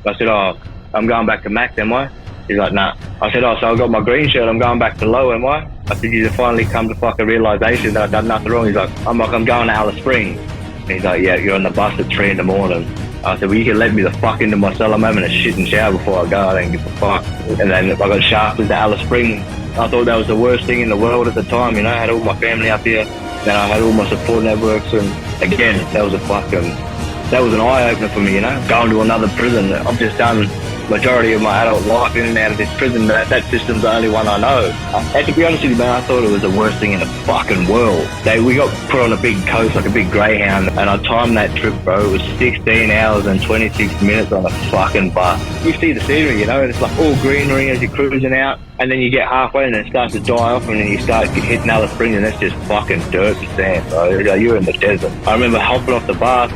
I said, oh, I'm going back to Mac, am I? He's like, nah. I said, oh, so I got my green shirt, I'm going back to low, am I? I said, you finally come to fucking realisation that I've done nothing wrong. He's like, I'm going to Alice Springs. And he's like, yeah, you're on the bus at 3 a.m. I said, well, you can let me the fuck into my cell. I'm having a shit and shower before I go. I don't give a fuck. And then I got shafted to Alice Springs. I thought that was the worst thing in the world at the time, you know. I had all my family up here. Then I had all my support networks. And again, that was an eye-opener for me, you know. Going to another prison. I've just done majority of my adult life in and out of this prison. That system's the only one I know. And to be honest with you, man, I thought it was the worst thing in the fucking world. We got put on a big coast, like a big greyhound, and I timed that trip, bro. It was 16 hours and 26 minutes on a fucking bus. You see the scenery, you know, and it's like all greenery as you're cruising out, and then you get halfway and it starts to die off, and then you start hitting Alice Springs, and that's just fucking dirt and sand, bro. You're in the desert. I remember hopping off the bus.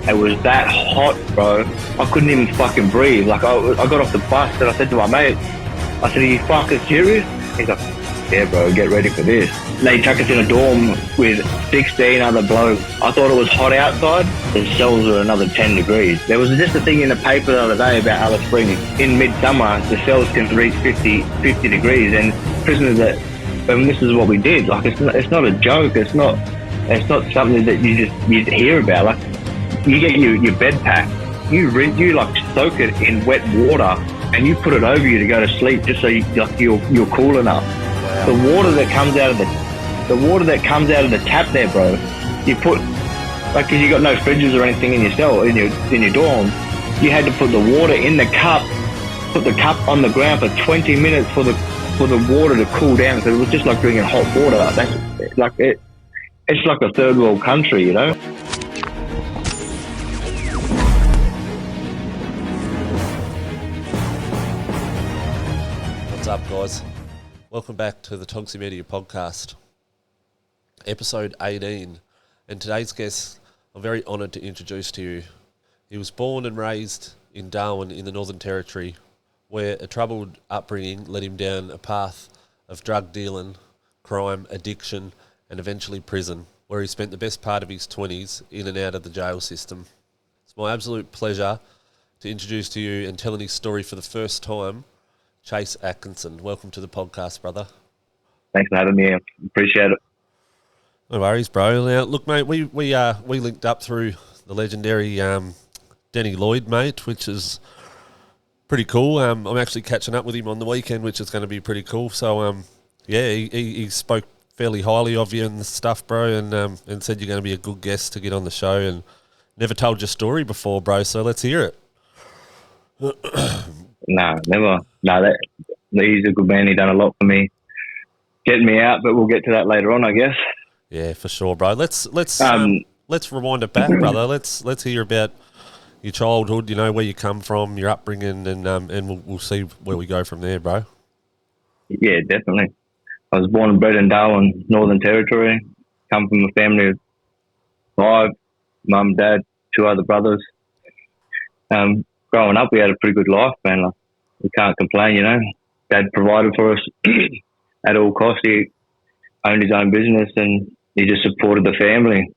It was that hot, bro. I couldn't even fucking breathe. Like, I got off the bus and I said to my mate, I said, are you fucking serious? He's like, yeah, bro, get ready for this. They chuck us in a dorm with 16 other blokes. I thought it was hot outside. The cells were another 10 degrees. There was just a thing in the paper the other day about Alice Springs. In midsummer, the cells can reach 50 degrees, and prisoners and this is what we did. Like, it's not a joke. It's not something that you hear about. Like, you get your bed pack, you like soak it in wet water, and you put it over you to go to sleep, just so you're cool enough. Wow. The water that comes out of the tap there, bro. You put, like, because you got no fridges or anything in your cell, in your dorm, you had to put the water in the cup, put the cup on the ground for 20 minutes for the water to cool down. So it was just like drinking hot water. That's like it. It's like a third world country, you know. What's up, guys? Welcome back to the Tonksy Media Podcast, episode 18. And today's guest, I'm very honoured to introduce to you. He was born and raised in Darwin in the Northern Territory, where a troubled upbringing led him down a path of drug dealing, crime, addiction, and eventually prison, where he spent the best part of his 20s in and out of the jail system. It's my absolute pleasure to introduce to you and telling his story for the first time, Chase Atkinson. Welcome to the podcast, brother. Thanks for having me. Appreciate it. No worries, bro. Now, look, mate, we linked up through the legendary Denny Lloyd, mate, which is pretty cool. I'm actually catching up with him on the weekend, which is going to be pretty cool. So, yeah, he spoke fairly highly of you and stuff, bro, and said you're going to be a good guest to get on the show, and never told your story before, bro, so let's hear it. Nah, never. Nah, he's a good man. He done a lot for me, getting me out. But we'll get to that later on, I guess. Yeah, for sure, bro. Let's rewind it back, brother. Let's hear about your childhood. You know, where you come from, your upbringing, and we'll see where we go from there, bro. Yeah, definitely. I was born and bred in Darwin, Northern Territory. Come from a family of 5, mum, dad, 2 other brothers. Growing up, we had a pretty good life, man. Like, we can't complain, you know. Dad provided for us at all costs. He owned his own business and he just supported the family.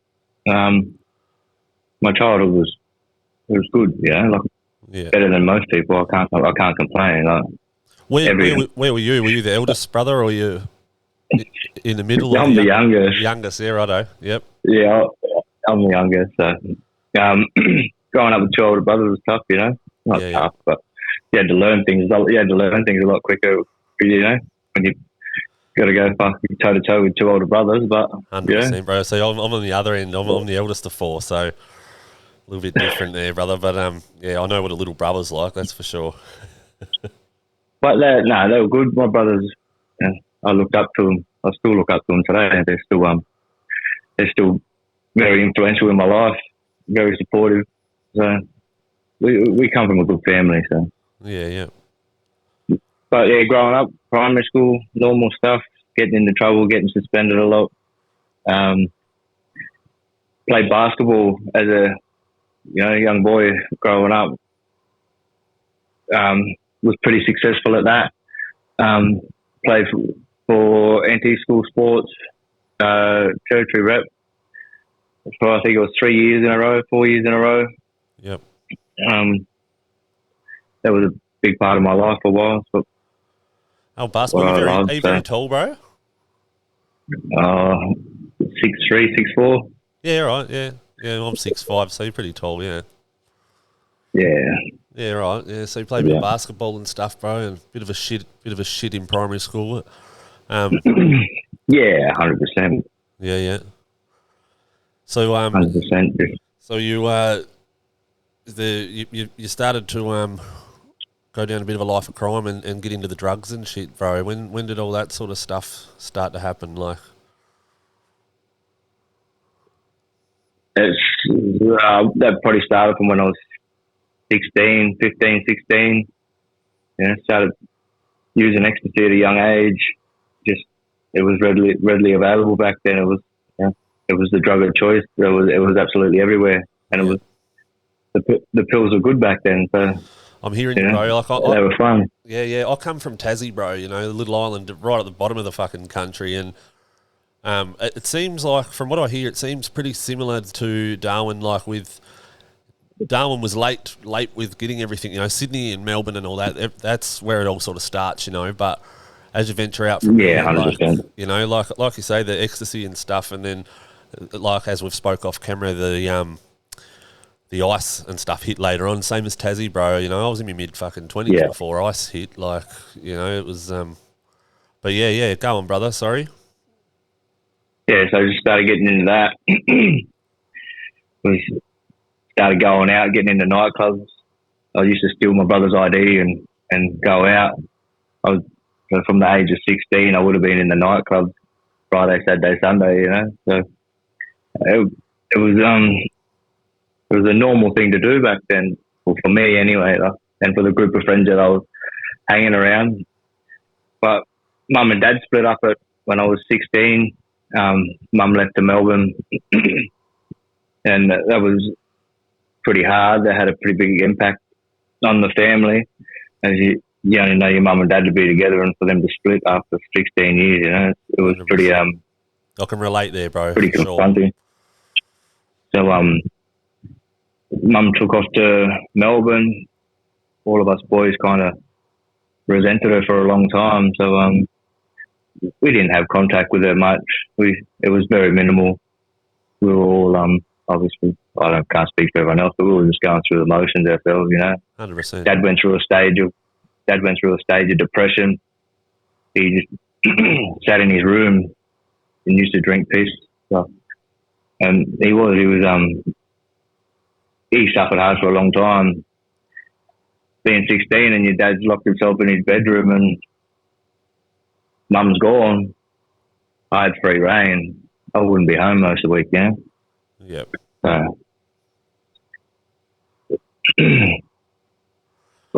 My childhood was good, you know, like better than most people. I can't complain. Like, where were you? Were you the eldest brother, or were you in the middle? I'm the youngest. Youngest, yeah, righto. Yep. Yeah, I'm the youngest. So, growing up with 2 older brothers was tough, you know. Not tough, but you had to learn things. You had to learn things a lot quicker, you know, when you got to go fucking toe to toe with 2 older brothers. But 100%, bro. So I'm on the other end. I'm the eldest of 4, so a little bit different there, brother. But yeah, I know what a little brother's like. That's for sure. But they were good. My brothers, I looked up to them. I still look up to them today, and they're still very influential in my life. Very supportive. So we come from a good family. So yeah. But yeah, growing up, primary school, normal stuff. Getting into trouble, getting suspended a lot. Played basketball as a young boy growing up. Was pretty successful at that. Played for NT school sports, territory rep for I think it was 3 years in a row, 4 years in a row. Yep. that was a big part of my life for a while. So Oh, basketball, are you very tall, bro? 6'3", 6'4". Yeah, right, yeah. Yeah, I'm 6'5", so you're pretty tall, yeah. Yeah. Yeah, right, yeah. So you played a bit of basketball and stuff, bro, and bit of a shit in primary school. Yeah, 100%. Yeah, yeah. So 100%. So you you started to go down a bit of a life of crime and get into the drugs and shit, bro. When did all that sort of stuff start to happen? Like, It's that probably started from when I was 15, 16. Started using ecstasy at a young age. Just it was readily available back then. It was it was the drug of choice. It was absolutely everywhere, and it was the pills were good back then. So I'm hearing you, bro. Like they were fun. Yeah, yeah. I come from Tassie, bro. You know, the little island right at the bottom of the fucking country, and it seems like, from what I hear, it seems pretty similar to Darwin. Like Darwin was late with getting everything. You know, Sydney and Melbourne and all that. That's where it all sort of starts. You know, but as you venture out from there, 100%. like, you know, like you say, the ecstasy and stuff, and then like as we've spoke off camera, the ice and stuff hit later on. Same as Tassie, bro. You know, I was in my mid fucking 20s before ice hit. Like, you know, it was. But yeah. Go on, brother. Sorry. Yeah, so I just started getting into that. Started going out, getting into nightclubs. I used to steal my brother's ID and go out. So from the age of 16, I would have been in the nightclubs Friday, Saturday, Sunday. You know, so it was a normal thing to do back then, well, for me anyway, and for the group of friends that I was hanging around. But mum and dad split up when I was 16. Mum left to Melbourne, and that was pretty hard. That had a pretty big impact on the family, as you only know your mum and dad to be together, and for them to split after 16 years, you know, it was 100%. Pretty. I can relate there, bro. Pretty confronting. Sure. So Mum took off to Melbourne. All of us boys kind of resented her for a long time, so we didn't have contact with her much. It was very minimal. We were all obviously, can't speak for everyone else, but we were just going through the motions ourselves, you know. 100%. Dad went through a stage of depression. He just sat in his room and used to drink piss. So, and he suffered hard for a long time. Being 16 and your dad's locked himself in his bedroom and mum's gone, I had free reign. I wouldn't be home most of the week, you know? Yep. I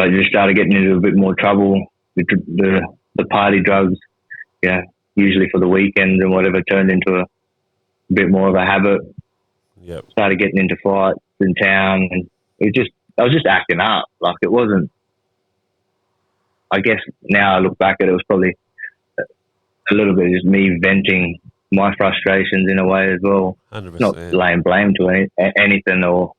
just started getting into a bit more trouble. The party drugs, yeah, usually for the weekends and whatever, turned into a bit more of a habit. Yep. Started getting into fights in town, and I was just acting up. Like, it wasn't. I guess now I look back at it, it was probably a little bit just me venting my frustrations in a way as well. 100%. Not laying blame to anything or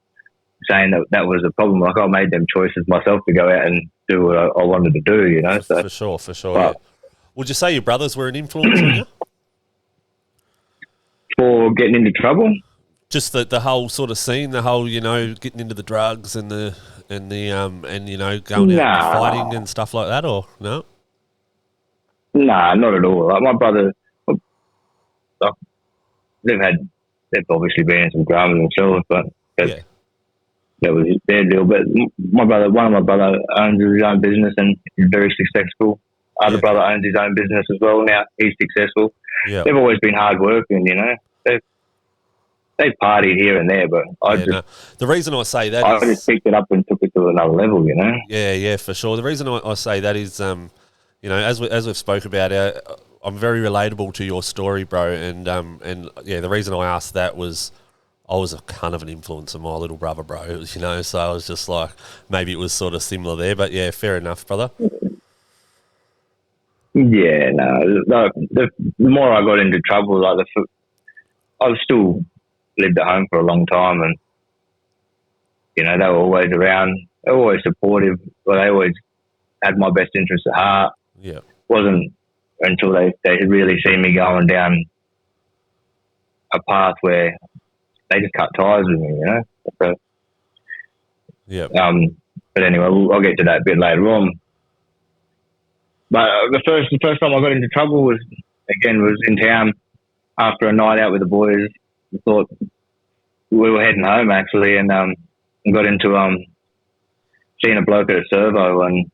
saying that was a problem. Like, I made them choices myself to go out and do what I wanted to do, you know. So, for sure. But, yeah. Would you say your brothers were an influence on you? For getting into trouble? Just the whole sort of scene, the whole, you know, getting into the drugs and you know, going out and fighting and stuff like that, or no? Nah, not at all. Like, my brother, they've obviously been in some drama themselves, but that was their deal. But one of my brother owns his own business and is very successful. Other brother owns his own business as well now. He's successful. Yeah. They've always been hard working, you know. They've partied here and there, but the reason I say that I just picked it up and took it to another level, you know. Yeah, for sure. The reason I say that is, you know, as we've spoke about, I'm very relatable to your story, bro. And the reason I asked that was I was a kind of an influence on my little brother, bro. You know, so I was just like, maybe it was sort of similar there. But yeah, fair enough, brother. Yeah, no. The more I got into trouble, like I was still lived at home for a long time, and you know, they were always around. They're always supportive, but they always had my best interest at heart. Yeah. Wasn't until they really see me going down a path where they just cut ties with me, you know. So, yeah. But anyway, I'll get to that a bit later on. But the first time I got into trouble was in town after a night out with the boys. I thought we were heading home actually, and got into seeing a bloke at a servo, and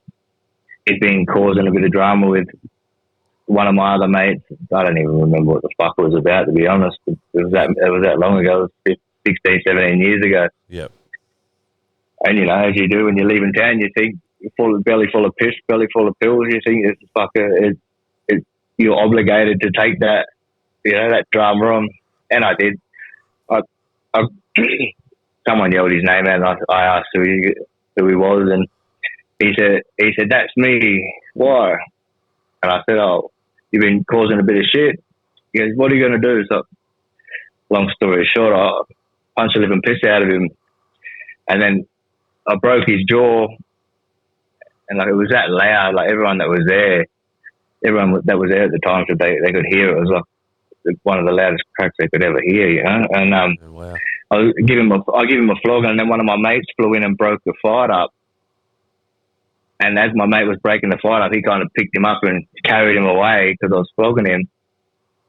he'd been causing a bit of drama with one of my other mates. I don't even remember what the fuck it was about, to be honest. It was that long ago. It was 16, 17 years ago. Yep. And, you know, as you do when you're leaving town, you think belly full of piss, belly full of pills. You think you're obligated to take that, you know, that drama on. And I did. Someone yelled his name out, and I asked who he was, and he said, "That's me. Why?" And I said, "Oh, you've been causing a bit of shit." He goes, "What are you going to do?" So, long story short, I punched the living piss out of him, and then I broke his jaw, and like it was that loud. Like everyone that was there at the time, so they could hear it. It was like one of the loudest cracks they could ever hear, you know. And wow. I give him a flog, and then one of my mates flew in and broke the fight up. And as my mate was breaking the fight up, he kind of picked him up and carried him away because I was flogging him.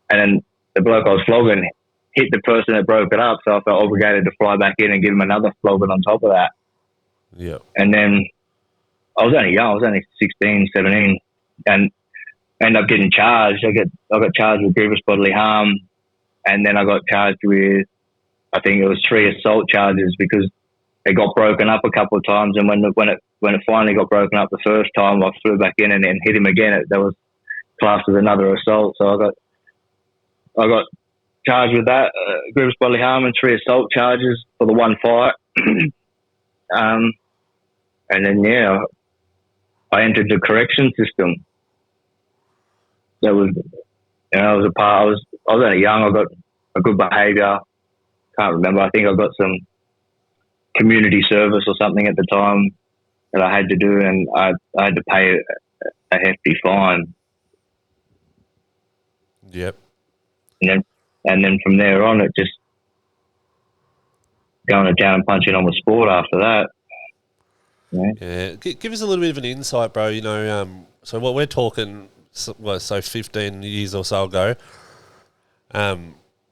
And then the bloke I was flogging hit the person that broke it up, so I felt obligated to fly back in and give him another flogging on top of that. Yeah. And then I was only young. I was only 16, 17, and I ended up getting charged. I got charged with grievous bodily harm, and then I got charged with, I think it was 3 assault charges because it got broken up a couple of times. And when it finally got broken up the first time, I flew back in and then hit him again. That was classed as another assault. So I got charged with that, grievous bodily harm, and 3 assault charges for the one fight. And then I entered the correction system. That was, you know, I was only young. I got a good behaviour. Can't remember. I think I got some community service or something at the time that I had to do, and I had to pay a hefty fine. Yep. And then from there on, it just going to town and punching on the sport after that. Yeah. Give us a little bit of an insight, bro. You know, so what we're talking, 15 years or so ago.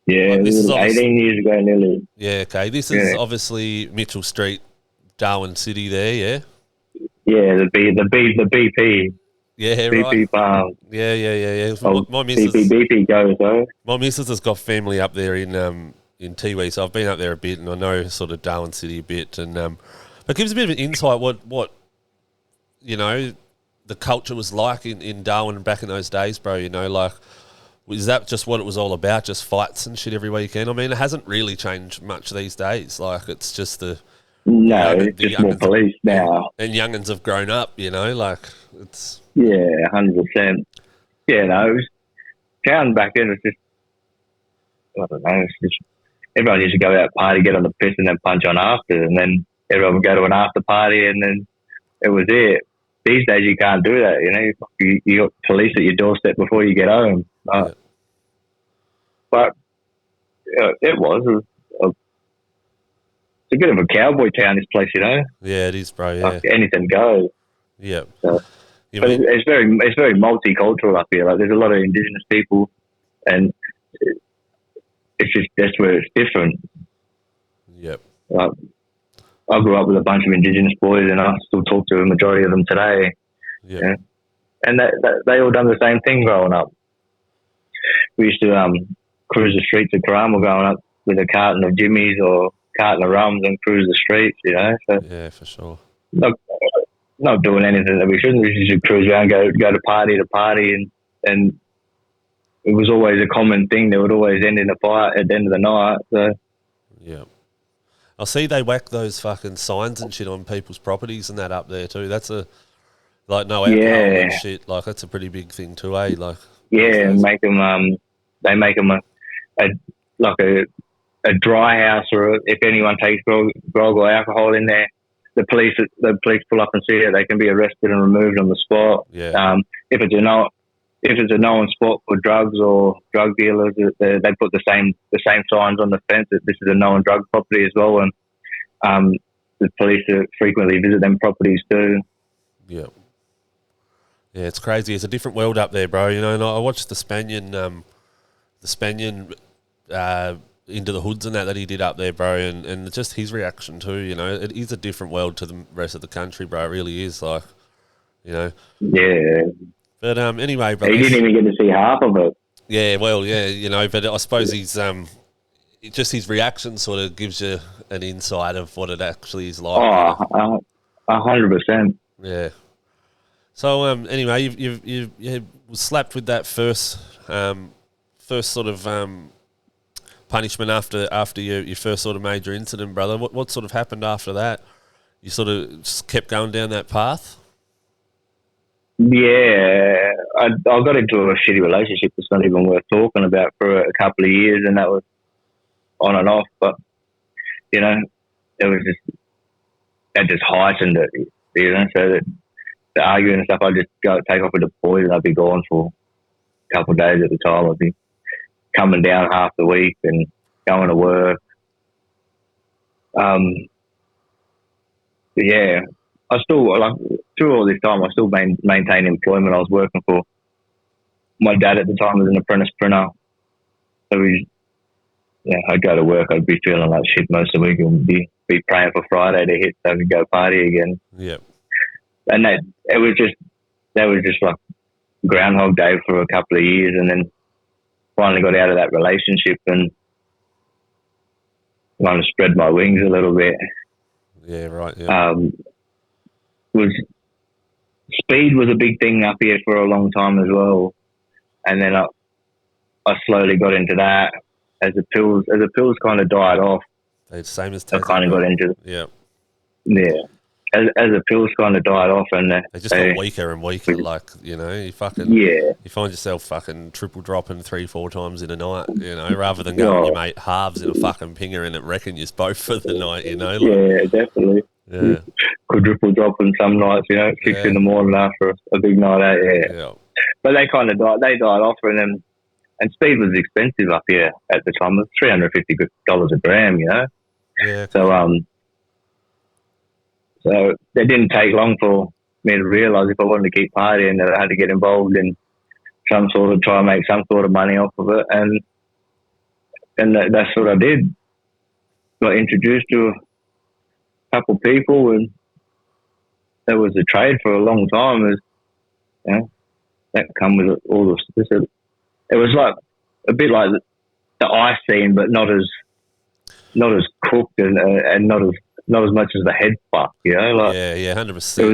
Yeah, this is 18 years ago nearly. Yeah, okay. This is obviously Mitchell Street, Darwin City there, yeah? Yeah, the BP. Yeah, BP right. Farm. Yeah. Oh, my missus, BP goes, though. My missus has got family up there in Tiwi, so I've been up there a bit, and I know sort of Darwin City a bit. And but give us a bit of an insight what you know, the culture was like in Darwin back in those days, bro. You know, like, is that just what it was all about, just fights and shit every weekend? I mean, it hasn't really changed much these days. Like, it's just No, it's just more police now. And young'uns have grown up, you know, like, it's... Yeah, 100%. Yeah, no, it was, town back then was just, I don't know, it's just, everyone used to go out party, get on the piss, and then punch on after, and then everyone would go to an after party, and then it was it. These days you can't do that, you know. You got police at your doorstep before you get home. Yeah. But it was it's a bit of a cowboy town, this place, you know. Yeah, it is, bro. Yeah, like anything goes. Yeah. So, but it's very multicultural up here. Like, there's a lot of Indigenous people, and it's just that's where it's different. Yep. I grew up with a bunch of Indigenous boys, and I still talk to a majority of them today. Yeah. Yeah? And they all done the same thing growing up. We used to cruise the streets of Caramo growing up with a carton of Jimmys or carton of rums and cruise the streets, you know. So yeah, for sure. Not doing anything that we shouldn't. We should cruise around, go to party to party, and it was always a common thing. They would always end in a fight at the end of the night. So yeah. I see they whack those fucking signs and shit on people's properties and that up there too. That's no alcohol and shit. Like, that's a pretty big thing too, eh? Like, yeah, make them. They make them a dry house, or if anyone takes grog or alcohol in there, the police pull up and see it, they can be arrested and removed on the spot. Yeah. If it's a known spot for drugs or drug dealers, they put the same signs on the fence that this is a known drug property as well, and the police frequently visit them properties too. Yeah. Yeah, it's crazy. It's a different world up there, bro. You know, and I watched the Spanian Into the Hoods and that he did up there, bro, and just his reaction too. You know, it is a different world to the rest of the country, bro. It really is, like, you know. Yeah. But anyway, bro. He didn't even get to see half of it. Yeah, well, yeah, you know, but I suppose he's just his reaction sort of gives you an insight of what it actually is like. Oh, 100%. Yeah. So anyway, you slapped with that first sort of punishment after your first sort of major incident, brother. What sort of happened after that? You sort of just kept going down that path? Yeah, I got into a shitty relationship that's not even worth talking about for a couple of years, and that was on and off. But you know, that just heightened it. You know, so that the arguing and stuff, I'd just go take off with the boys, and I'd be gone for a couple of days at a time. I'd be coming down half the week and going to work. Yeah, I still, like, through all this time, I still maintained employment. I was working for my dad at the time as an apprentice printer. So I'd go to work. I'd be feeling like shit most of the week and be praying for Friday to hit so I could go party again. Yeah. And that was just like Groundhog Day for a couple of years, and then finally got out of that relationship and kind of spread my wings a little bit. Yeah, right. Yeah. Speed was a big thing up here for a long time as well, and then I slowly got into that as the pills kind of died off. It's same as I kind of got into yeah. As the pills kind of died off, and they just got weaker and weaker. Like, you know, you find yourself fucking triple dropping 3-4 times in a night. You know, rather than going your mate halves in a fucking pinger and it wrecking you both for the night. You know, like, yeah, definitely. Yeah, quadruple dropping some nights. You know, 6 in the morning after a big night out. Yeah. But they kind of died. They died off, and speed was expensive up here at the time. It was $350 a gram. You know. Yeah. So it didn't take long for me to realise if I wanted to keep partying that I had to get involved in try and make some sort of money off of it, and that's what I did. Got introduced to a couple of people, and that was a trade for a long time. That come with all this. It was like a bit like the ice scene, but not as cooked and not as much as the head fuck, you know. Like, yeah, 100%. It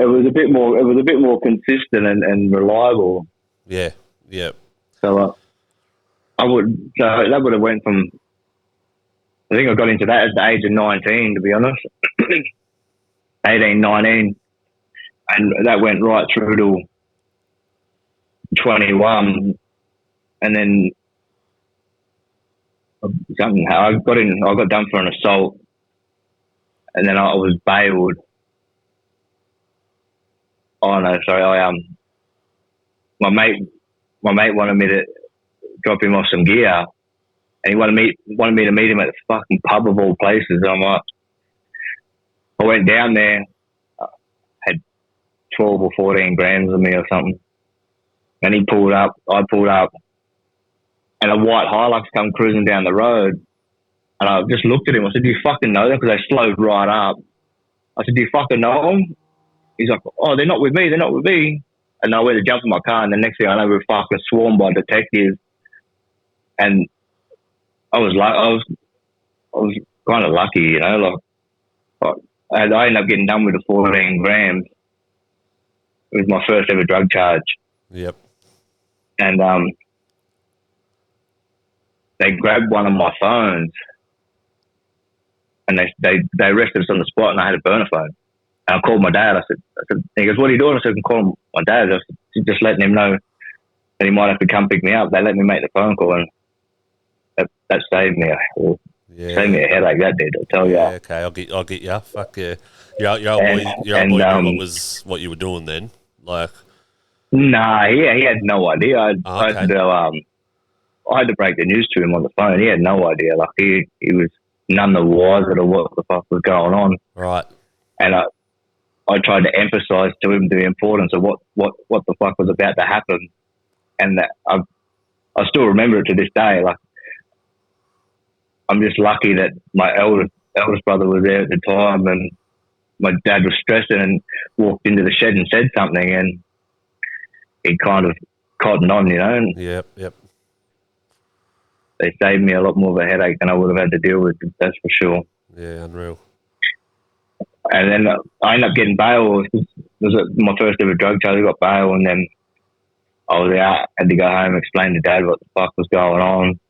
was a bit more consistent and reliable. Yeah. So that would have went from. I think I got into that at the age of 19, to be honest, 18, 19, and that went right through to 21, and then I got done for an assault. And then I was bailed. Oh no, sorry. My mate wanted me to drop him off some gear, and he wanted me to meet him at the fucking pub of all places. I'm like, I went down there, had 12 or 14 grams of me or something, and he pulled up. I pulled up, and a white Hilux come cruising down the road. And I just looked at him. I said, "Do you fucking know them?" Because they slowed right up. I said, "Do you fucking know them?" He's like, "Oh, they're not with me. They're not with me." And I went to jump in my car, and the next thing I know, we were fucking swarmed by detectives. And I was kind of lucky, you know. Like, I ended up getting done with the 14 grams. It was my first ever drug charge. Yep. And they grabbed one of my phones. And they arrested us on the spot, and I had a burner phone. And I called my dad. I said, he goes, "What are you doing?" I said, "I can call my dad." I said, just letting him know that he might have to come pick me up. They let me make the phone call, and that saved me. Yeah. Save me a headache, that did, I'll tell Yeah, you. okay, I'll get you. Fuck yeah. Your old boy knew what you were doing then. Like, nah, he had no idea. I okay. had to break the news to him on the phone. He had no idea. Like he was none the wiser to what the fuck was going on. Right. And I tried to emphasise to him the importance of what the fuck was about to happen. And that I still remember it to this day. Like, I'm just lucky that my eldest brother was there at the time, and my dad was stressing and walked into the shed and said something, and he kind of cottoned on, you know. And Yep. they saved me a lot more of a headache than I would have had to deal with, that's for sure. Yeah, unreal. And then I ended up getting bail. It was my first ever drug charge. I got bail, and then I was out, had to go home, explain to Dad what the fuck was going on.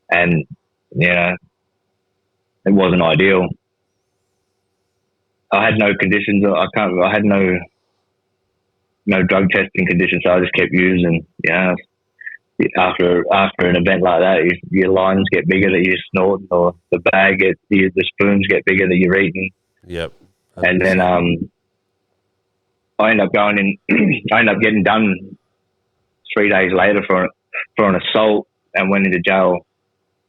And, you know, it wasn't ideal. I had no conditions. I had no drug testing conditions, so I just kept using. You know, after an event like that, your lines get bigger that you're snorting, or the the spoons get bigger that you're eating. Yep. 100%. And then I ended up going in. I ended up getting done 3 days later for an assault, and went into jail.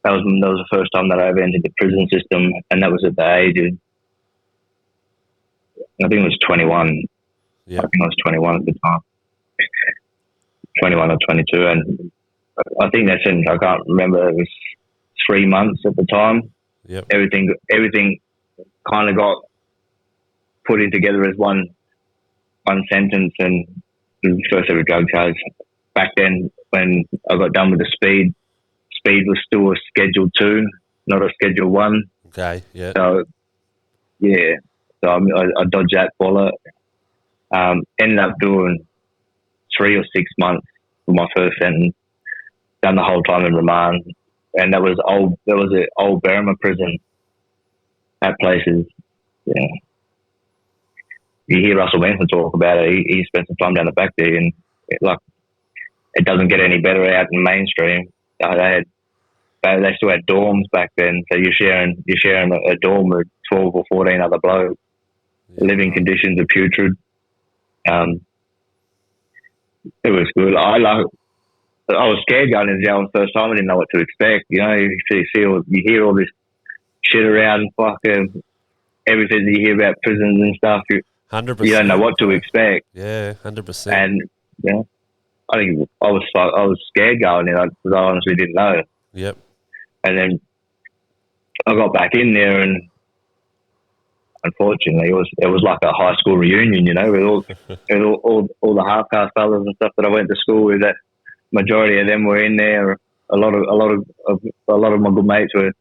That was the first time that I ever entered the prison system, and that was at the age of, I think it was 21. Yeah. I think I was 21 at the time. 21 or 22, and I think that sentence, I can't remember, it was 3 months at the time. Yep. Everything kind of got put in together as one sentence, and the first ever drug charge. Back then, when I got done with the speed was still a Schedule 2, not a Schedule 1. Okay, yeah. So, yeah. So I dodged that bullet. Ended up doing 3 or 6 months for my first sentence. Done the whole time in remand. And that was an old Berrima prison. That place is, yeah. You hear Russell Benson talk about it. He spent some time down the back there, and it doesn't get any better out in mainstream. They still had dorms back then, so you're sharing a dorm with 12 or 14 other blokes. Yeah. Living conditions are putrid. It was good. I was scared going into jail the first time. I didn't know what to expect. You know, you hear all this shit around, fucking everything that you hear about prisons and stuff. 100%. You don't know what to expect. Yeah, 100%. And yeah, I think I was scared going in because I honestly didn't know. Yep. And then I got back in there, and unfortunately, it was like a high school reunion, you know, with all the half caste fellas and stuff that I went to school with. That majority of them were in there. A lot of my good mates were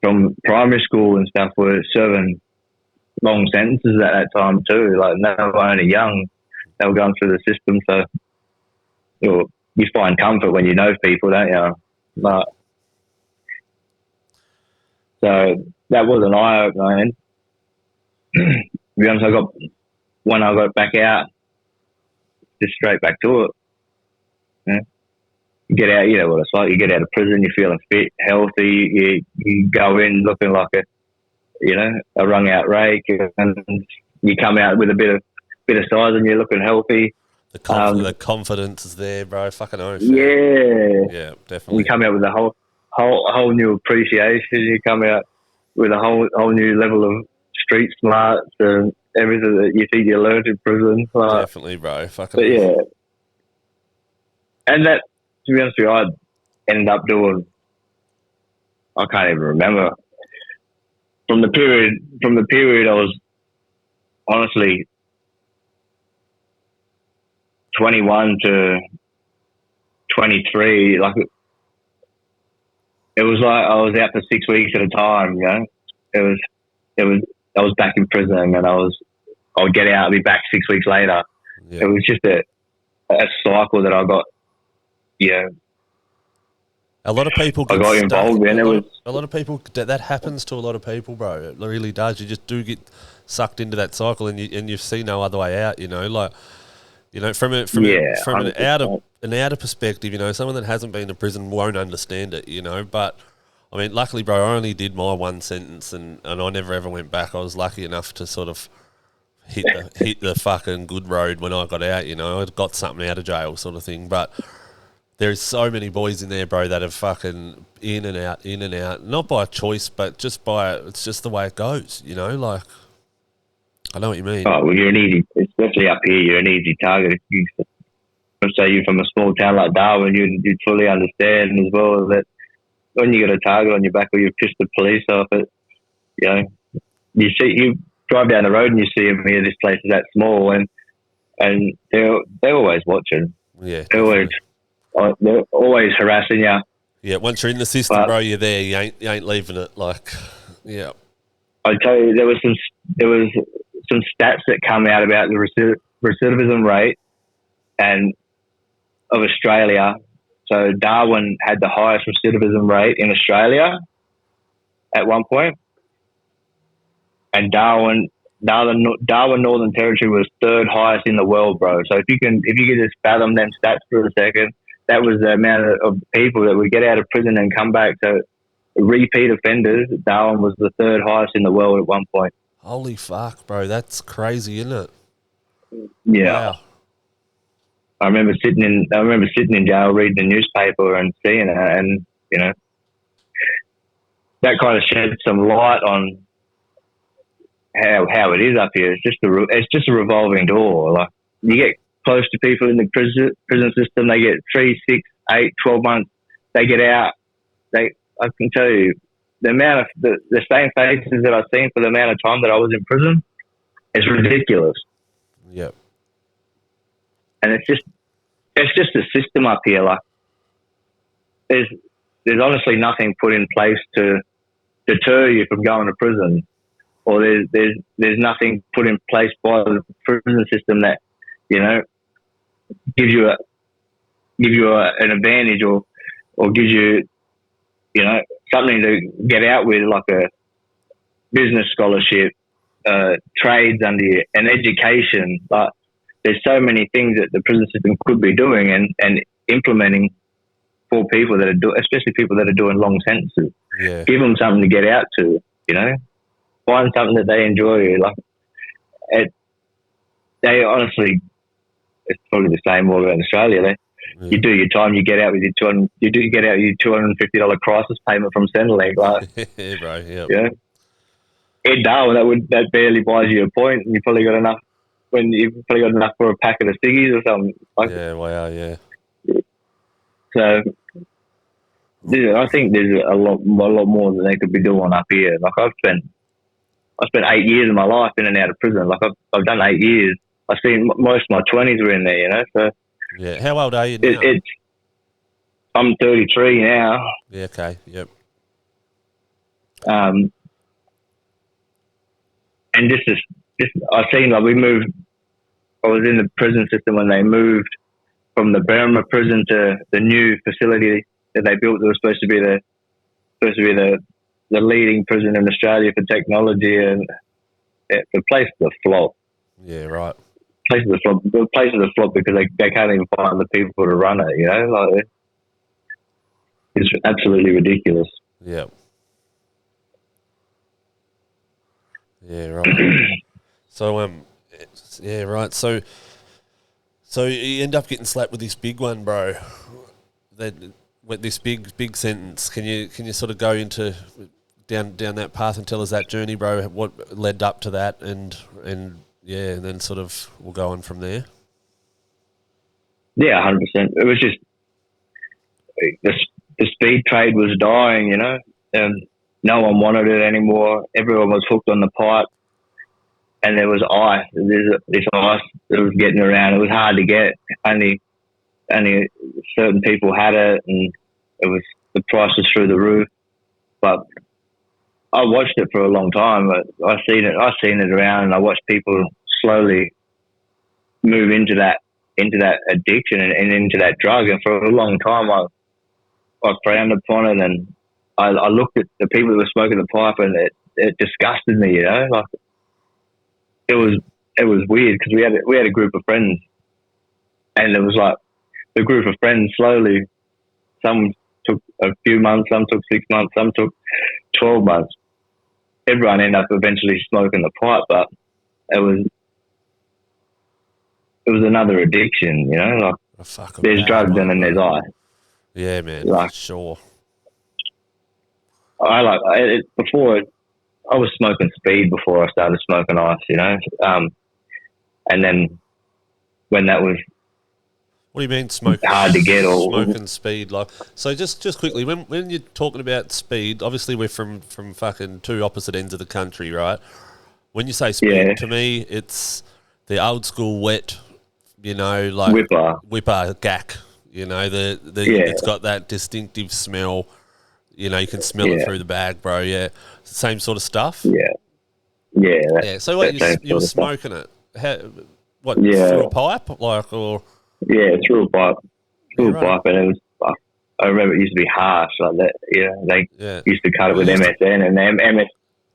from primary school and stuff, were serving long sentences at that time too. Like, they were only young; they were going through the system. So you find comfort when you know people, don't you? But so that was an eye opener. To be honest, when I got back out, just straight back to it. Yeah. You get out, you know what it's like. You get out of prison, you're feeling fit, healthy. You go in looking like a wrung out rake, and you come out with a bit of size, and you're looking healthy. The confidence is there, bro. Fucking oath. Yeah, definitely. You come out with a whole new appreciation. You come out with a whole new level of street smarts and everything that you think you learned in prison. Definitely, bro. Fucking. But yeah, and that, to be honest with you, I ended up doing, I can't even remember. From the period I was honestly 21 to 23, like it was like I was out for 6 weeks at a time, you know. I was back in prison, and I would get out, I'd be back 6 weeks later. Yeah. It was just a cycle that I got, a lot of people I got involved in. A lot of people, that happens to a lot of people, bro. It really does. You just do get sucked into that cycle, and you see no other way out, you know, like, you know, from an outer perspective, you know, someone that hasn't been to prison won't understand it, you know, but I mean, luckily, bro, I only did my one sentence, and I never ever went back. I was lucky enough to sort of hit the fucking good road when I got out. You know, I got something out of jail, sort of thing. But there's so many boys in there, bro, that have fucking in and out, not by choice, but just by it's just the way it goes. You know, like I know what you mean. Oh, well, you're an easy, especially up here. You're an easy target. If you say you're from a small town like Darwin, you'd fully understand as well that when you got a target on your back or you've pissed the police off, it, you know, you drive down the road and you see them here. This place is that small, and they're always watching. Yeah, they're always harassing you. Yeah, once you're in the system, bro, you're there. You ain't leaving it. Like, yeah. I tell you, there was some stats that come out about the recidivism rate and of Australia. So Darwin had the highest recidivism rate in Australia at one point, and Darwin Northern Territory was third highest in the world, bro. So if you can just fathom them stats for a second, that was the amount of people that would get out of prison and come back. So repeat offenders, Darwin was the third highest in the world at one point. Holy fuck, bro, that's crazy, isn't it? Yeah. Wow. I remember sitting in jail reading the newspaper and seeing it, and you know that kind of shed some light on how it is up here. It's just a revolving door. Like you get close to people in the prison system, they get 3, 6, 8, 12 months. They get out. I can tell you the amount of the same faces that I've seen for the amount of time that I was in prison. It's ridiculous. Yep. And it's just a system up here. Like there's honestly nothing put in place to deter you from going to prison, or there's nothing put in place by the prison system that, you know, gives you an advantage or gives you, you know, something to get out with, like a business scholarship, trades under you, an education. But there's so many things that the prison system could be doing and implementing for people that are especially people that are doing long sentences. Yeah. Give them something to get out to, you know, find something that they enjoy. Like they honestly, it's probably the same all around Australia. You do your time, you get out with your $250 crisis payment from Centrelink. Like, yeah, bro. Yep. Yeah. In Darwin, that barely buys you a point, and you probably got enough. When you've probably got enough for a packet of ciggies or something. Like, yeah, wow, yeah. So, I think there's a lot more that they could be doing up here. Like I spent 8 years of my life in and out of prison. Like I've done 8 years. I've seen most of my 20s were in there, you know. So yeah, how old are you now? I'm 33 now. Yeah, okay, yep. And this I've seen, like, we moved. I was in the prison system when they moved from the Burma prison to the new facility that they built. That was supposed to be the leading prison in Australia for technology, and the place is a flop. Yeah, right. The place is a flop because they can't even find the people to run it. You know, like it's absolutely ridiculous. Yeah. Yeah, right. So yeah, right. So you end up getting slapped with this big one, bro. With this big sentence. Can you sort of go into down that path and tell us that journey, bro? What led up to that, and yeah, and then sort of we'll go on from there. Yeah, 100%. It was just the speed trade was dying, you know, and no one wanted it anymore. Everyone was hooked on the pipe, and there was ice. This ice that was getting around. It was hard to get. Only certain people had it, and the price was through the roof. But I watched it for a long time. I seen it around, and I watched people slowly move into that addiction and into that drug. And for a long time, I frowned upon it, and I looked at the people that were smoking the pipe, and it disgusted me. You know, like it was weird because we had a group of friends, and it was like the group of friends slowly. Some took a few months, some took 6 months, some took 12 months. Everyone ended up eventually smoking the pipe, but it was another addiction, you know. Like, there's drugs and then there's ice. Yeah, man, like, sure. Before I was smoking speed before I started smoking ice, you know. And then when that was, what do you mean smoking? Hard to get or smoking speed, like. So just quickly, when you're talking about speed, obviously we're from fucking two opposite ends of the country, right? When you say speed, to me, it's the old school wet, you know, like whipper gack. You know, it's got that distinctive smell. You know, you can smell it through the bag, bro. Yeah, same sort of stuff. Yeah. So what you were smoking it? Through a pipe, like, or? Yeah, through a pipe, and it was. I remember it used to be harsh like that. They used to cut it with MSN, and MS.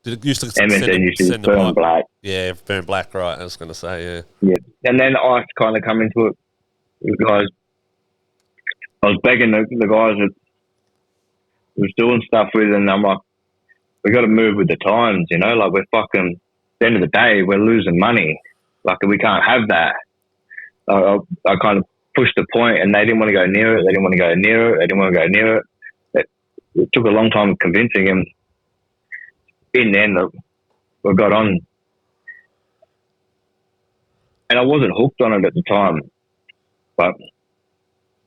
Did it used to MSN used to burn black. Yeah, burn black, right? I was going to say, yeah. And then ice kind of come into it. Guys, I was begging the guys that was doing stuff with, and I'm like, we got to move with the times, you know. Like, we're fucking. At the end of the day, we're losing money. Like, we can't have that. I kind of pushed the point, and they didn't want to go near it. They didn't want to go near it. It took a long time convincing him. In the end, we got on, and I wasn't hooked on it at the time. But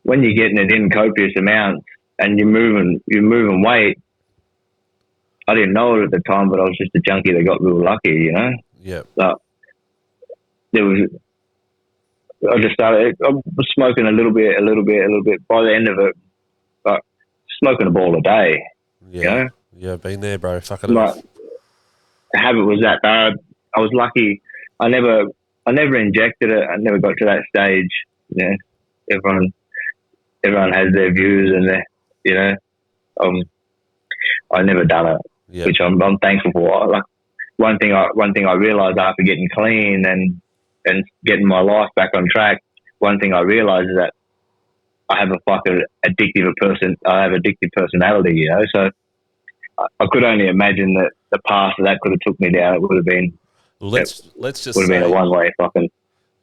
when you're getting it in copious amounts and you're moving weight, I didn't know it at the time, but I was just a junkie that got real lucky, you know. Yeah. So I just started. I was smoking a little bit. By the end of it, but smoking a ball a day. Yeah, you know? Yeah, been there, bro. Fucking. But the habit was that bad. I was lucky. I never injected it. I never got to that stage. You know, everyone has their views and their, you know. I never done it, which I'm thankful for. Like, one thing I realized after getting clean and getting my life back on track, one thing I realized is that I have a fucking addictive personality, you know. So I could only imagine that the path that could have took me down. It would have been. Well, let's just would have been a one-way fucking.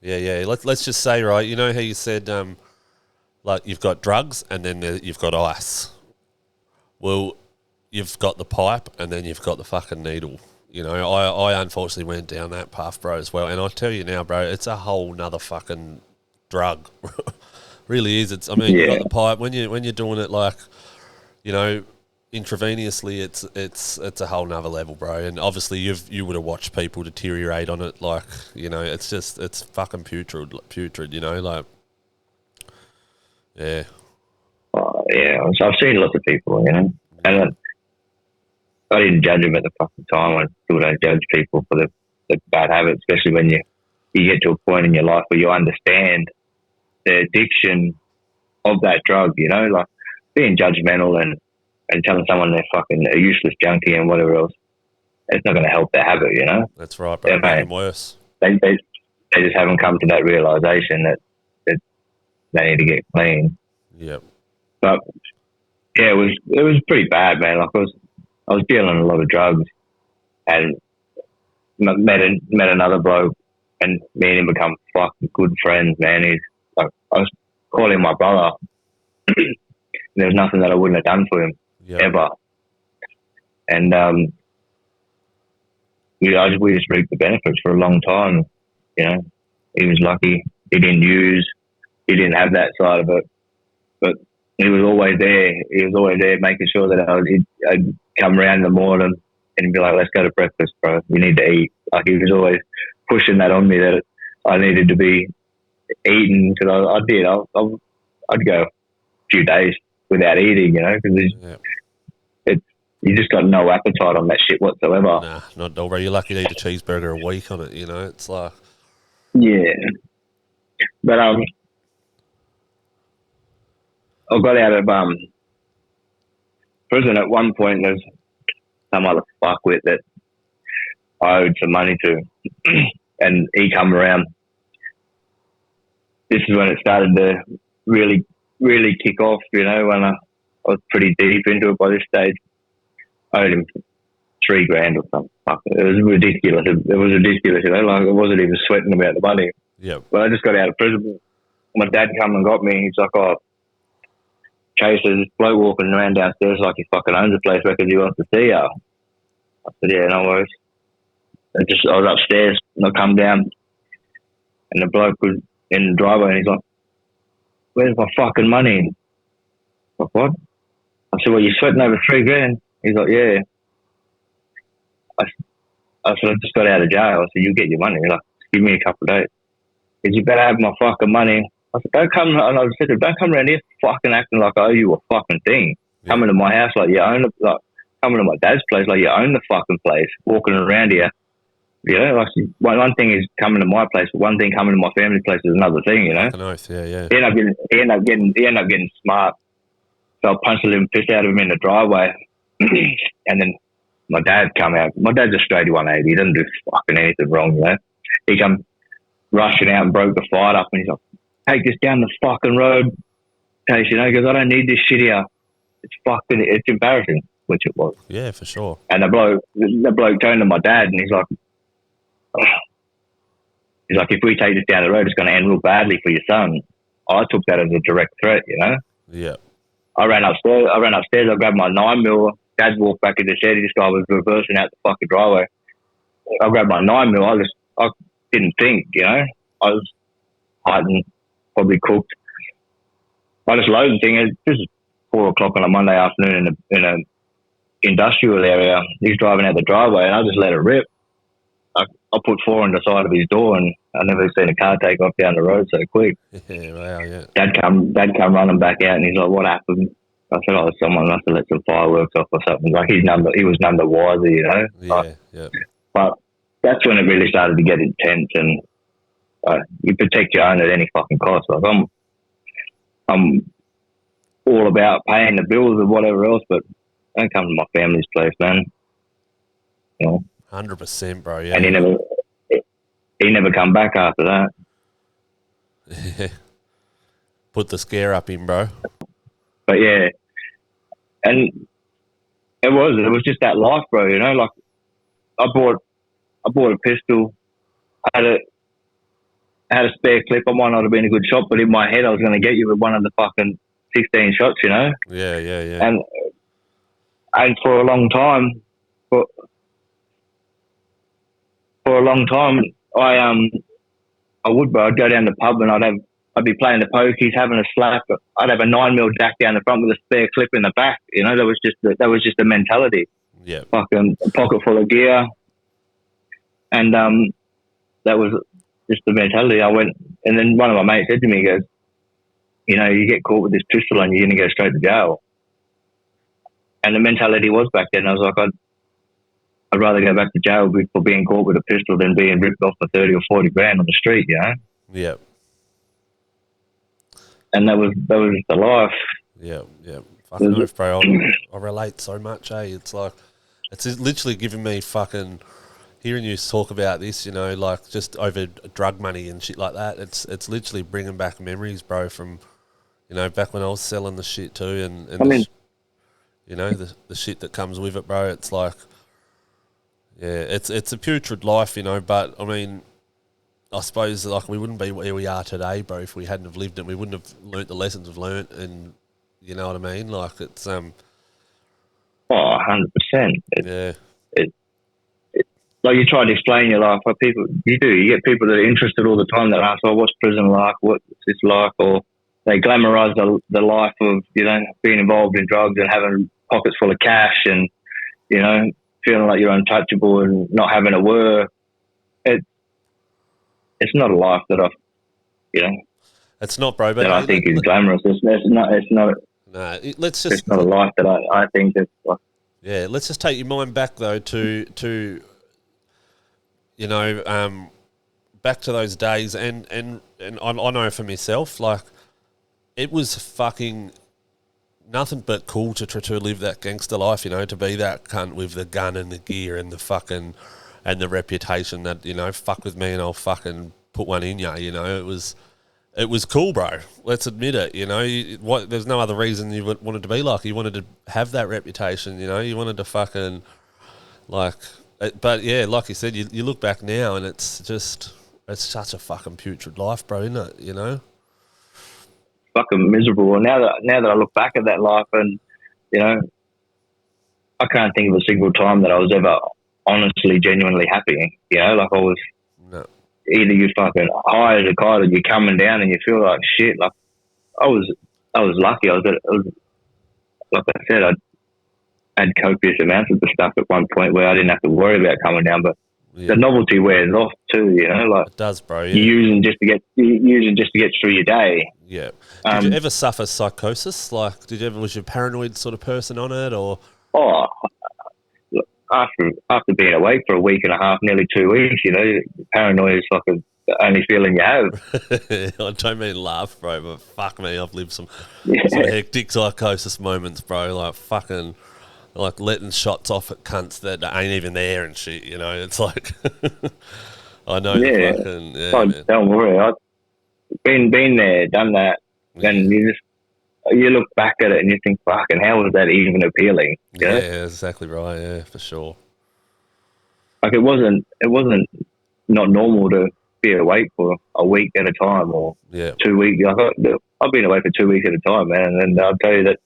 Yeah. Let's just say, right. You know how you said, like, you've got drugs and then you've got ice. Well, you've got the pipe and then you've got the fucking needle. You know, I unfortunately went down that path, bro, as well. And I tell you now, bro, it's a whole nother fucking drug. Really is. You got the pipe when you're doing it, like, you know, intravenously. It's a whole nother level, bro. And obviously you would have watched people deteriorate on it, like, you know, it's fucking putrid. You know, like, yeah. Yeah, so I've seen lots of people, you know, and I didn't judge them at the fucking time. I still don't judge people for the bad habits, especially when you get to a point in your life where you understand the addiction of that drug, you know, like being judgmental and telling someone they're fucking a useless junkie and whatever else. It's not going to help their habit, you know. That's right, bro. Make them worse. They just haven't come to that realization that they need to get clean. Yep. But yeah, it was pretty bad, man. Like, I was dealing a lot of drugs, and met another bloke, and me and him become fucking good friends, man. He's like, I was calling my brother. There was nothing that I wouldn't have done for him ever, and we just reaped the benefits for a long time. You know, he was lucky. He didn't use. He didn't have that side of it, but he was always there. He was always there, making sure that I'd come around in the morning and he'd be like, "Let's go to breakfast, bro. We need to eat." Like, he was always pushing that on me that I needed to be eating, because I did. I'd go a few days without eating, you know, because you just got no appetite on that shit whatsoever. Nah, not at all, bro. You're lucky to eat a cheeseburger a week on it, you know. It's like, yeah, but I got out of prison at one point. There's some other fuckwit that I owed some money to, and he come around. This is when it started to really, really kick off, you know, when I was pretty deep into it by this stage. I owed him $3,000 or something. Fuck, it was ridiculous. It was ridiculous, you know. Like, I wasn't even sweating about the money. Yeah. But I just got out of prison. My dad come and got me. He's like, "Oh, Chase, there's this bloke walking around downstairs like he fucking owns the place because he wants to see you." I said, "Yeah, no worries." I was upstairs and I come down and the bloke was in the driveway and he's like, "Where's my fucking money?" I'm like, "What?" I said, "Well, you're sweating over $3,000." He's like, "Yeah." I said, "I just got out of jail." I said, "You get your money." He's like, "Give me a couple of days." He said, "You better have my fucking money." I said, "Don't come," and I said, "Don't come around here fucking acting like I owe you a fucking thing. Yeah. Coming to my house like you own it, like coming to my dad's place like you own the fucking place, walking around here. You know, like one thing is coming to my place, but one thing coming to my family place is another thing, you know." An oath, yeah. He ended up getting smart. So I punched a little piss out of him in the driveway. And then my dad come out. My dad's a straight 180. He doesn't do fucking anything wrong, you know. He come rushing out and broke the fight up and he's like, "Take this down the fucking road, Case," you know, because I don't need this shit here. It's embarrassing, which it was. Yeah, for sure. And the bloke turned to my dad and he's like, "If we take this down the road, it's going to end real badly for your son." I took that as a direct threat, you know. Yeah. I ran upstairs. I grabbed my 9mm. Dad walked back in the shed. This guy was reversing out the fucking driveway. I grabbed my 9mm. I didn't think, you know. I was heightened, probably cooked. I just loaded the thing. This is 4 o'clock on a Monday afternoon in a industrial area. He's driving out the driveway, and I just let it rip. I put 4 on the side of his door, and I never seen a car take off down the road so quick. Yeah, wow, yeah. Dad come running back out, and he's like, "What happened?" I said, "Oh, someone must have let some fireworks off or something." Like he was none the wiser, you know. Yeah. But that's when it really started to get intense, and you protect your own at any fucking cost. Like I'm all about paying the bills or whatever else, but don't come to my family's place, man. You know. 100%, bro. Yeah. And he never come back after that. Put the scare up him, bro. But yeah, and it was just that life, bro. You know, like I bought a pistol. I had a spare clip. I might not have been a good shot, but in my head, I was going to get you with one of the fucking 16 shots. You know. Yeah. And for a long time, I would, bro. I'd go down the pub and I'd be playing the pokies, having a slap. I'd have a 9mm jack down the front with a spare clip in the back. You know, that was just the mentality. Yeah. Fucking a pocket full of gear, and that was just the mentality. I went, and then one of my mates said to me, he goes, "You know, you get caught with this pistol and you're going to go straight to jail." And the mentality was back then. I was like, I'd rather go back to jail for being caught with a pistol than being ripped off for 30 or 40 grand on the street, you know? Yeah. And that was the life. Yeah. Fucking oath, bro. I relate so much, eh? It's like, it's literally giving me fucking, hearing you talk about this, you know, like just over drug money and shit like that. It's literally bringing back memories, bro, from, you know, back when I was selling the shit too, and I mean, you know, the shit that comes with it, bro. It's like, yeah, it's a putrid life, you know, but I mean, I suppose like we wouldn't be where we are today, bro, if we hadn't have lived it. We wouldn't have learnt the lessons we've learnt, and you know what I mean? Like it's 100%. Yeah. Like you try to explain your life, but you get people that are interested all the time that ask, "Oh, what's prison like? What's this like?" Or they glamorise the life of, you know, being involved in drugs and having pockets full of cash and, you know, feeling like you're untouchable and not having to work. It's not a life that you know. It's not, bro. But that I think is glamorous. It's not. No, let's just. It's not a life that I think that's. Yeah, let's just take your mind back though to you know, back to those days, and I know for myself, like it was fucking nothing but cool to live that gangster life, you know, to be that cunt with the gun and the gear and the fucking and the reputation that, you know, fuck with me and I'll fucking put one in you, you know. It was it was cool, bro. Let's admit it. You know, there's no other reason you wanted to be like. You wanted to have that reputation. You know, you wanted to fucking like. But yeah, like you said, you look back now and it's such a fucking putrid life, bro, isn't it? You know, fucking miserable. And now that I look back at that life, and you know, I can't think of a single time that I was ever honestly, genuinely happy. You know, like I was. No. Either you fucking high as a kite, or you're coming down and you feel like shit. Like I was lucky. I was like I said, I had copious amounts of the stuff at one point where I didn't have to worry about coming down. But the novelty wears off too. You know, like it does, bro. Yeah. You're using just to get through your day. Yeah. Did you ever suffer psychosis? Like, was you a paranoid sort of person on it, or? Oh. After being awake for a week and a half, nearly 2 weeks, you know, paranoia is fucking the only feeling you have. I don't mean laugh, bro, but fuck me, I've lived some sort of hectic psychosis moments, bro. Like fucking, like letting shots off at cunts that ain't even there and shit. You know, it's like I know. Yeah, fucking, don't worry. I've been there, done that, and you look back at it and you think, fucking, how was that even appealing? Yeah, exactly right. Yeah, for sure. Like it wasn't not normal to be awake for a week at a time or 2 weeks. I've been awake for 2 weeks at a time, man, and I'll tell you that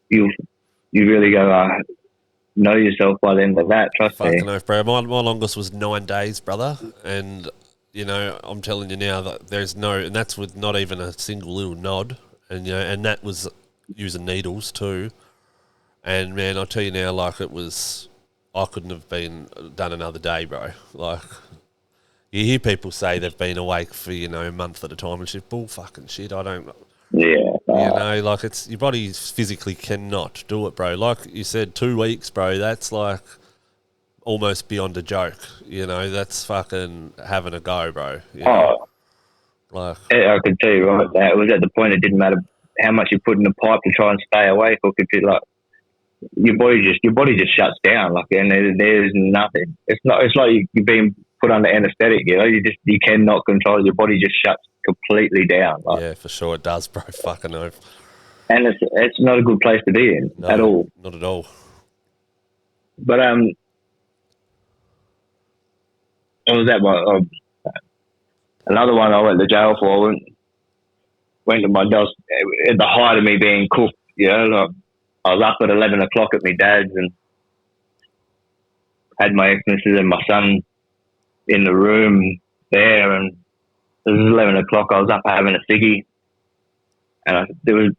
you really go know yourself by the end of that. Trust me. Fucking oath, bro. My longest was 9 days, brother, and you know, I'm telling you now that there's and that's with not even a single little nod. And, you know, and that was using needles too. And, man, I'll tell you now, like, I couldn't have done another day, bro. Like, you hear people say they've been awake for, you know, a month at a time and shit. Bull fucking shit. I don't. Yeah. You know, like, your body physically cannot do it, bro. Like you said, 2 weeks, bro, that's like almost beyond a joke. You know, that's fucking having a go, bro. You know? Oh. Like, I could tell you right now, it was at the point it didn't matter how much you put in the pipe to try and stay awake, or could you, like, your body just shuts down, like, and there's nothing. It's like you're being put under anesthetic, you know. You cannot control it. Your body just shuts completely down. Like. Yeah, for sure it does, bro. Fucking oath. And it's not a good place to be in at all. Not at all. But it was that one. Another one I went to jail for. I went to my dad's at the height of me being cooked. You know, like, I was up at 11 o'clock at my dad's and had my ex-missus and my son in the room there, and it was 11 o'clock. I was up having a ciggy, and there was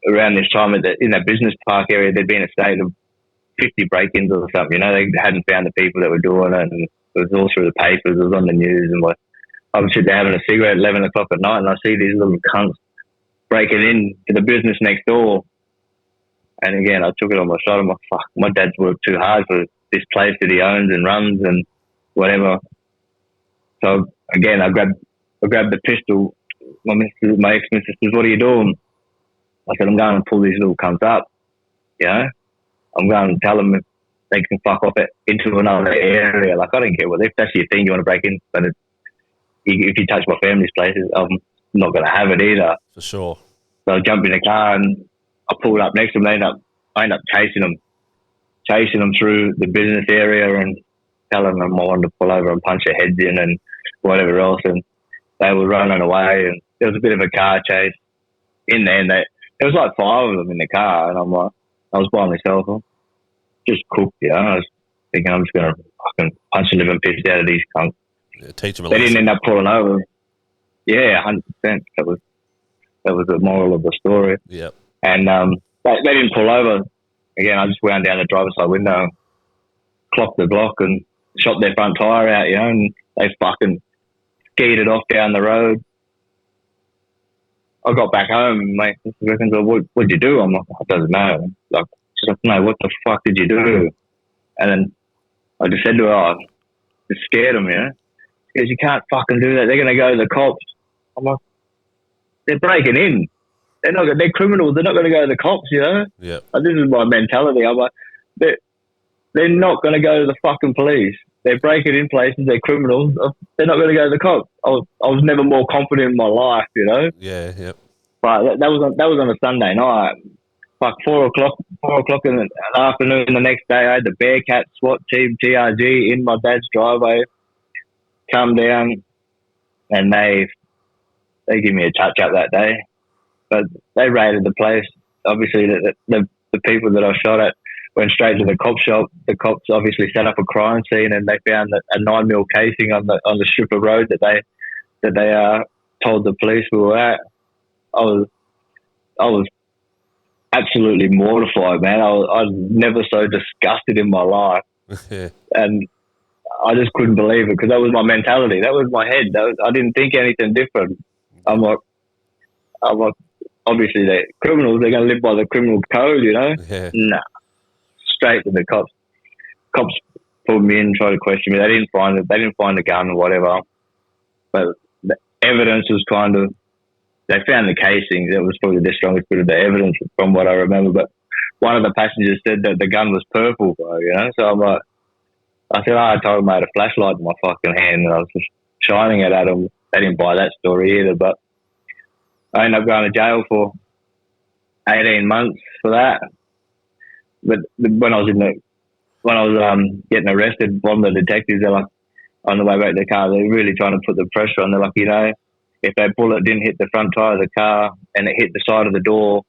around this time in that business park area, there'd been a state of 50 break-ins or something. You know, they hadn't found the people that were doing it, and it was all through the papers. It was on the news, and I was sitting there having a cigarette at 11 o'clock at night, and I see these little cunts breaking in to the business next door. And again, I took it on my shoulder. I'm like, fuck, my dad's worked too hard for this place that he owns and runs and whatever. So again, I grabbed the pistol. My ex-missus says, "What are you doing?" I said, "I'm going to pull these little cunts up. You know, I'm going to tell them if they can fuck off into another area. Like, I don't care if that's your thing, you want to break in, but if you touch my family's places, I'm not going to have it either." For sure. So I jumped in the car and I pulled up next to them. I ended up chasing them through the business area and telling them I wanted to pull over and punch their heads in and whatever else. And they were running away, and there was a bit of a car chase in there. And there was like 5 of them in the car, and I was by myself. I'm just cooked, you know. I was thinking I'm just going to fucking punch the living piss out of these cunts. Yeah, teach them a lesson. They didn't end up pulling over. Yeah, 100%. That was the moral of the story. Yep. And they didn't pull over. Again, I just wound down the driver's side window, clocked the block, and shot their front tyre out, you know, and they fucking skied it off down the road. I got back home, and mate reckons, "Well, what'd you do?" I'm like, "I don't know." Like, she's like, "No, what the fuck did you do?" And then I just said to her, "I just scared them, you know." She goes, "You can't fucking do that. They're going to go to the cops." I'm like, "They're breaking in. They're criminals. They're not going to go to the cops, you know." Yeah. This is my mentality. I'm like, they're not going to go to the fucking police. they're breaking in places, they're criminals. They're not going to go to the cops. I was never more confident in my life, you know. Yeah, yep. But that was on a Sunday night. Like 4:00 in the afternoon. The next day, I had the Bearcat SWAT team TRG in my dad's driveway. Come down, and they give me a touch up that day. But they raided the place. Obviously, the people that I shot at went straight to the cop shop. The cops obviously set up a crime scene, and they found a 9mm casing on the strip of road that they told the police we were at. I was absolutely mortified, man. I was never so disgusted in my life, and I just couldn't believe it because that was my mentality. That was my head. I didn't think anything different. I'm like, obviously they're criminals. They're going to live by the criminal code, you know. Yeah. Nah, straight to the cops. Cops pulled me in, tried to question me. They didn't find it. They didn't find the gun or whatever. But the evidence was kind of. They found the casings. That was probably the strongest bit of the evidence from what I remember. But one of the passengers said that the gun was purple, bro, you know. So I'm like, I said, I told them I had a flashlight in my fucking hand and I was just shining it at them. They didn't buy that story either. But I ended up going to jail for 18 months for that. But when I was getting arrested, one of the detectives, they're like, on the way back to the car, they're really trying to put the pressure on. They're like, you know, if that bullet didn't hit the front tire of the car and it hit the side of the door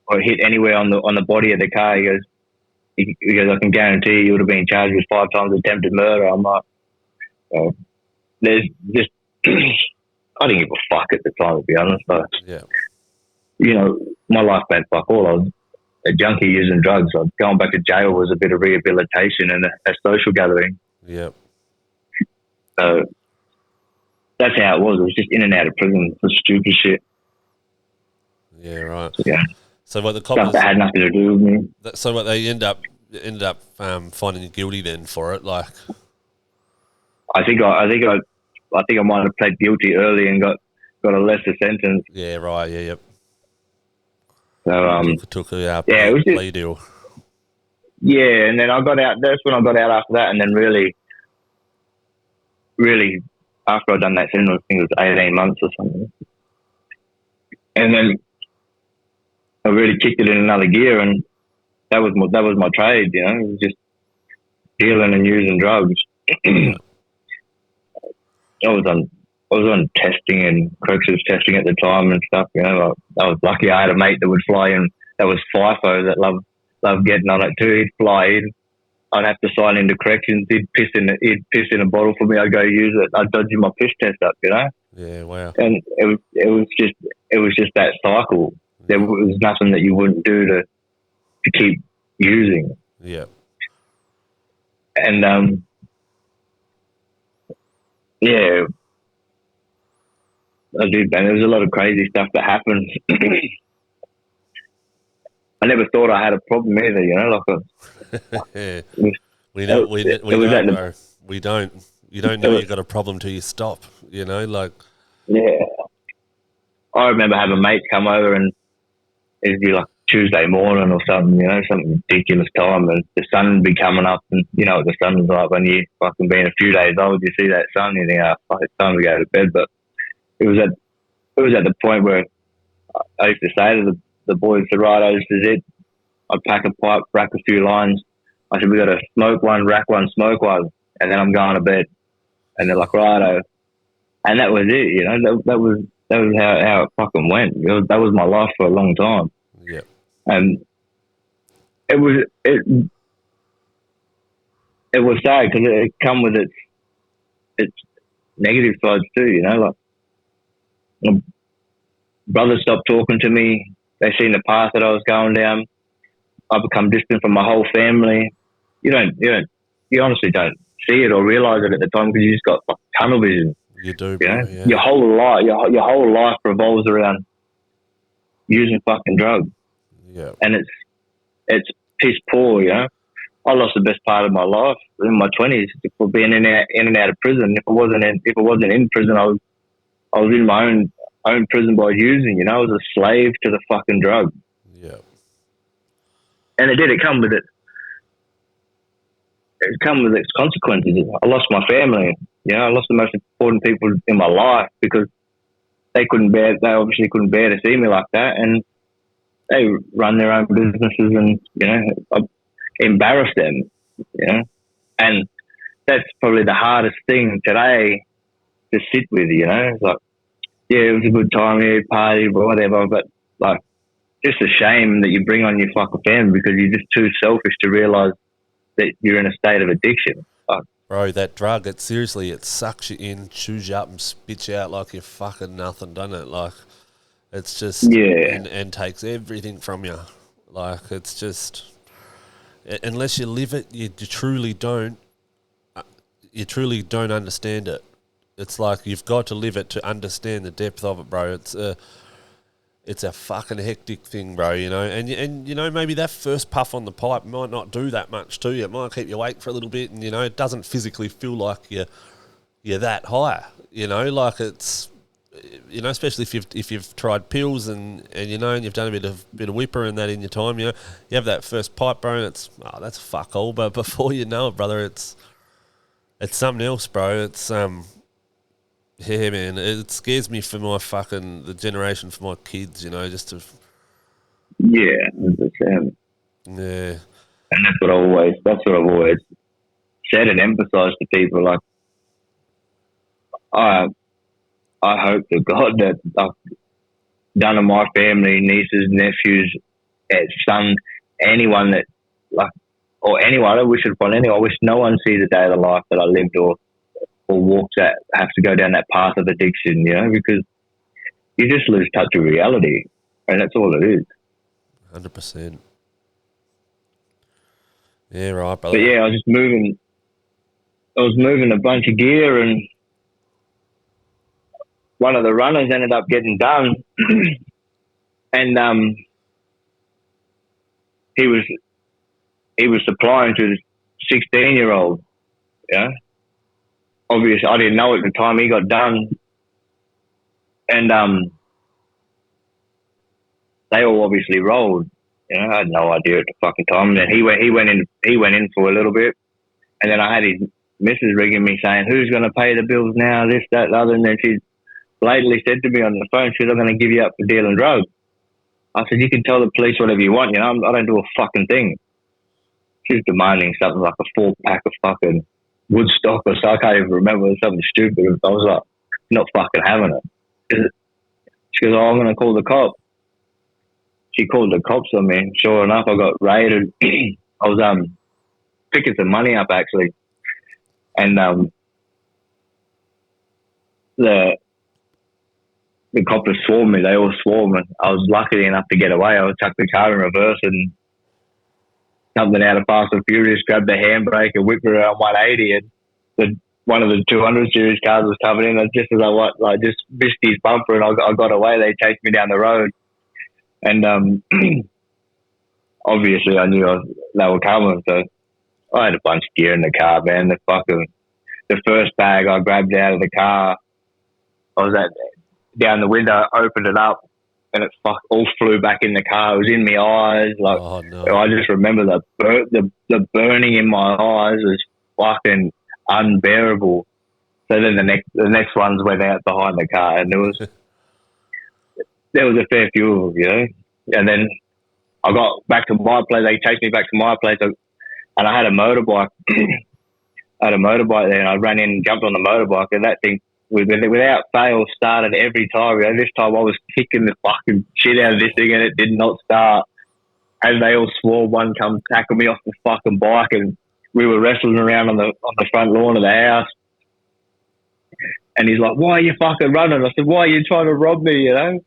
or it hit anywhere on the body of the car, he goes, I can guarantee you would have been charged with 5 times attempted murder. I'm like, there's just, I didn't give a fuck at the time, to be honest. But, yeah. You know, my life meant fuck all. I was a junkie using drugs. Going back to jail was a bit of rehabilitation and a social gathering. Yeah. So that's how it was. It was just in and out of prison for stupid shit. Yeah, right. Yeah. So what the Stuff cops that had nothing to do with me. So what they ended up finding you guilty then for it, like. I think I might have pled guilty early and got a lesser sentence. Yeah, right. Yeah, yep. So took a it was plea deal. Yeah, and then I got out. That's when I got out after that, and then really after I'd done that sentence, I think it was 18 months or something, and then I really kicked it in another gear, and that was my trade. You know, it was just dealing and using drugs. I was on testing and corrections testing at the time and stuff. You know, I was lucky. I had a mate that would fly in. That was FIFO that loved getting on it too. He'd fly in. I'd have to sign into corrections. He'd piss in a bottle for me. I'd go use it. I'd dodge my piss test up. You know. Yeah. Wow. And it was just that cycle. There was nothing that you wouldn't do to keep using. Yeah. And yeah, I did, man. There was a lot of crazy stuff that happened. I never thought I had a problem either, you know. We don't. You don't know you've got a problem till you stop, you know. Like, yeah, I remember having mates come over and it'd be like Tuesday morning or something, you know, some ridiculous time, and the sun would be coming up, and you know what the sun was like when you fucking being a few days old, you see that sun, you think, oh, fuck, it's time to go to bed. But it was at the point where I used to say to the boys, right, this is it. I'd pack a pipe, rack a few lines. I said, we got to smoke one, rack one, smoke one, and then I'm going to bed. And they're like, righto. And that was it, you know. That was how it fucking went. That was my life for a long time. Yeah. And it was sad because it come with its negative sides too, you know. Like, my brothers stopped talking to me. They seen the path that I was going down. I become distant from my whole family. You honestly don't see it or realize it at the time because you just got like, tunnel vision. You do, you know? Yeah. Your whole life revolves around using fucking drugs. Yeah. And it's piss poor, you know. I lost the best part of my life in my 20s for being in and out of prison. If I wasn't in prison, I was in my own prison by using, you know. I was a slave to the fucking drug. Yeah. And it come with it's come with its consequences. I lost my family. You know, I lost the most important people in my life because they obviously couldn't bear to see me like that, and they run their own businesses and, you know, I embarrass them, you know, and that's probably the hardest thing today to sit with, you know. It's like, yeah, it was a good time, yeah, party, whatever, but like, just a shame that you bring on your fucking family because you're just too selfish to realise that you're in a state of addiction. Like, bro, that drug, it sucks you in, chews you up and spits you out like you're fucking nothing, doesn't it? Like, it's just, yeah. and takes everything from you. Like, it's just, unless you live it, you truly don't understand it. It's like you've got to live it to understand the depth of it, bro. It's a fucking hectic thing, bro, you know. And you know, maybe that first puff on the pipe might not do that much to you. It might keep you awake for a little bit, and, you know, it doesn't physically feel like you're that high, you know. Like, it's, you know, especially if you've tried pills and you know, and you've done a bit of whipper and that in your time, you know, you have that first pipe, bro, and it's, oh, that's fuck all. But before you know it, brother, it's something else, bro. It's yeah, man, it scares me for the generation, for my kids, you know, just to... Yeah, 100%. Yeah. And that's what I've always said and emphasised to people. Like, I hope to God that none of my family, nieces, nephews, son, anyone that, like, or anyone, I wish no one sees a day of the life that I lived or walks that, have to go down that path of addiction, you know, because you just lose touch with reality, and that's all it is. 100%. Yeah, right, brother. But yeah, I was moving a bunch of gear, and one of the runners ended up getting done, and he was supplying to the 16-year-old, yeah. Obviously, I didn't know at the time he got done, and they all obviously rolled. You know, I had no idea at the fucking time. And then he went in for a little bit, and then I had his missus ringing me saying, "Who's going to pay the bills now? This, that, the other." And then she blatantly said to me on the phone, "She's not going to give you up for dealing drugs." I said, "You can tell the police whatever you want. You know, I don't do a fucking thing." She was demanding something like a 4-pack of fucking Woodstock or so. I can't even remember. It was something stupid. I was like, not fucking having it. She goes, "Oh, I'm going to call the cops." She called the cops on me. Sure enough, I got raided. I was picking some money up, actually. And the coppers swarmed me. They all swarmed me. I was lucky enough to get away. I chucked the car in reverse and something out of Fast and Furious, grabbed the handbrake and whipped it around 180, and one of the 200 series cars was coming in. And just as I just missed his bumper and I got away, they chased me down the road. And obviously I knew they were coming, so I had a bunch of gear in the car, man. The first bag I grabbed out of the car, I was down the window, opened it up, and it all flew back in the car. It was in my eyes. Like, oh, no. I just remember the burning in my eyes was fucking unbearable. So then the next ones went out behind the car, and there was a fair few of them, you know. And then I got back to my place. They chased me back to my place, and I had a motorbike. I had a motorbike there, and I ran in and jumped on the motorbike, and that thing, without fail, started every time. You know, this time I was kicking the fucking shit out of this thing, and it did not start. And they all swore one come tackle me off the fucking bike, and we were wrestling around on the front lawn of the house. And he's like, "Why are you fucking running?" I said, "Why are you trying to rob me?" You know,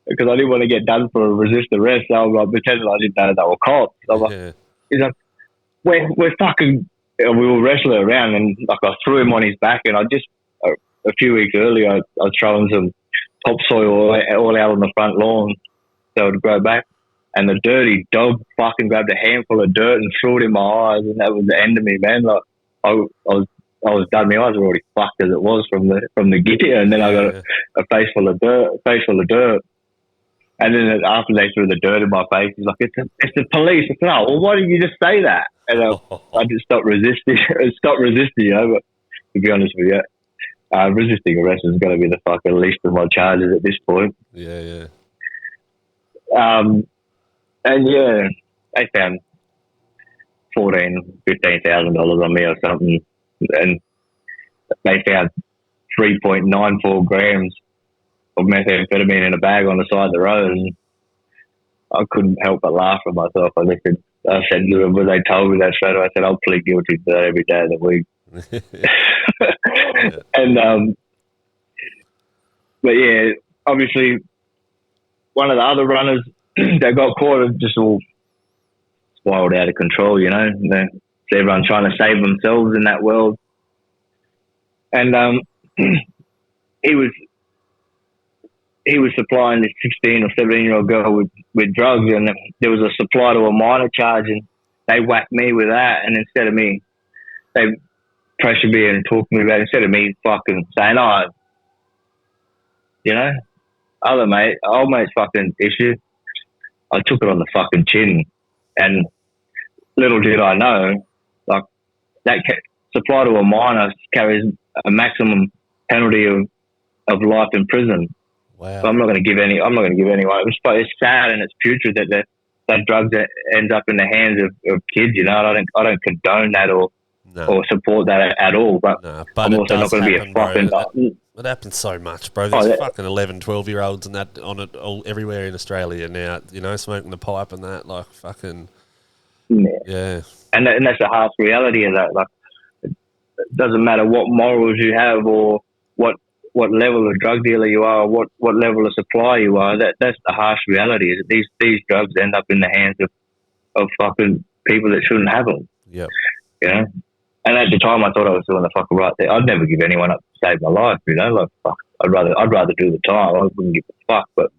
because I didn't want to get done for a resist arrest. So I'm like, pretending I didn't know they were cops. So I'm like, he's like, "We're fucking." And we were wrestling around, and like I threw him on his back, and I just. A few weeks earlier, I was throwing some topsoil all out on the front lawn so it would grow back. And the dirty dog fucking grabbed a handful of dirt and threw it in my eyes, and that was the end of me, man. Like I was done. My eyes were already fucked as it was from the gear, and then I got a face full of dirt. And then after they threw the dirt in my face, he's like, it's the police. I said, oh, well, why didn't you just say that? And I just stopped resisting. But to be honest with you, resisting arrest is going to be the fucking least of my charges at this point. Yeah. And yeah, they found $15,000 on me or something, and they found 3.94 grams of methamphetamine in a bag on the side of the road, and I couldn't help but laugh at myself. I said to them when they told me that straight away, I said, I'll plead guilty to that every day of the week. Yeah. And but yeah, obviously one of the other runners that got caught just all spiraled out of control, you know. Everyone's trying to save themselves in that world. And he was supplying this 16 or 17-year-old girl with drugs, and there was a supply to a minor charge, and they whacked me with that. And instead of me, they pressured me and talked to me about it, instead of me fucking saying, oh, you know, old mate's fucking issue, I took it on the fucking chin. And little did I know, like, that supply to a minor carries a maximum penalty of life in prison. Wow. So I'm not going to give anyone. It's sad and it's putrid that drugs ends up in the hands of kids. You know, I don't condone that or support that at all. But I'm also not going to be a fucking. It happens so much, bro. There's fucking 11, 12-year-olds and that on it all everywhere in Australia now. You know, smoking the pipe and that, like fucking. Yeah. And that's the harsh reality of that. Like, it doesn't matter what morals you have or what level of drug dealer you are, or what level of supply you are. That's the harsh reality. Is that these drugs end up in the hands of fucking people that shouldn't have them. Yep. You know. And at the time, I thought I was doing the fucking right thing. I'd never give anyone up to save my life. You know, like fuck. I'd rather do the time. I wouldn't give a fuck. But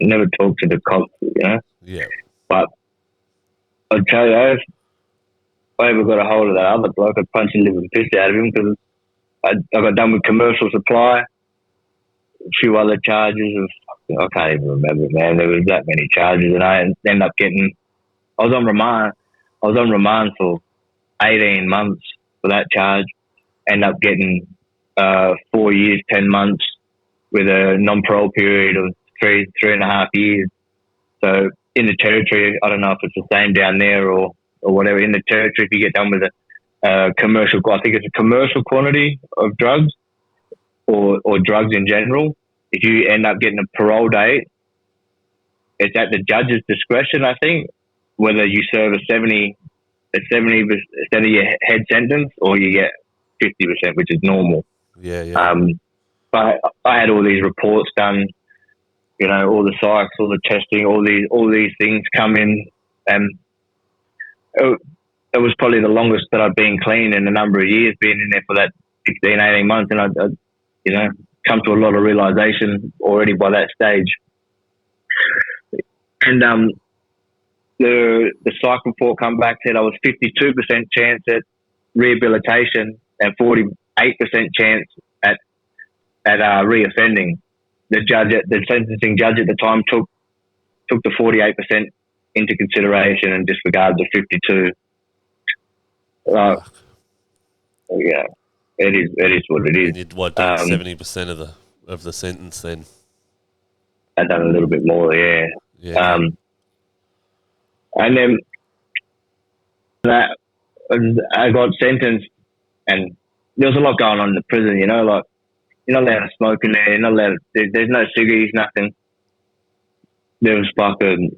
never talk to the cops. You know. Yeah. But I'd tell you, if I ever got a hold of that other bloke, I'd punch the living piss out of him, because I got done with commercial supply, a few other charges of, I can't even remember, man. There was that many charges, and I ended up getting, I was on remand for 18 months for that charge, ended up getting 4 years, 10 months with a non-parole period of three and a half years. So in the territory, I don't know if it's the same down there or whatever. In the territory, if you get done with a commercial, I think it's a commercial quantity of drugs or drugs in general, if you end up getting a parole date, it's at the judge's discretion, I think, whether you serve a 70% of your head sentence or you get 50%, which is normal. Yeah. But I had all these reports done, you know, all the psychs, all the testing, all these things come in, and it was probably the longest that I've been clean in a number of years, being in there for that 16, 18 months, and I you know, come to a lot of realization already by that stage. And the psych report come back, said I was 52% chance at rehabilitation and 48% chance at reoffending. The sentencing judge at the time took the 48% into consideration and disregarded the 52. Yeah, it is what it is. And you'd done 70% of the sentence then. I'd done a little bit more, yeah. And then I got sentenced, and there was a lot going on in the prison, you know, like, you're not allowed to smoke in there, you're not allowed to, there's no ciggies, nothing. There was fucking,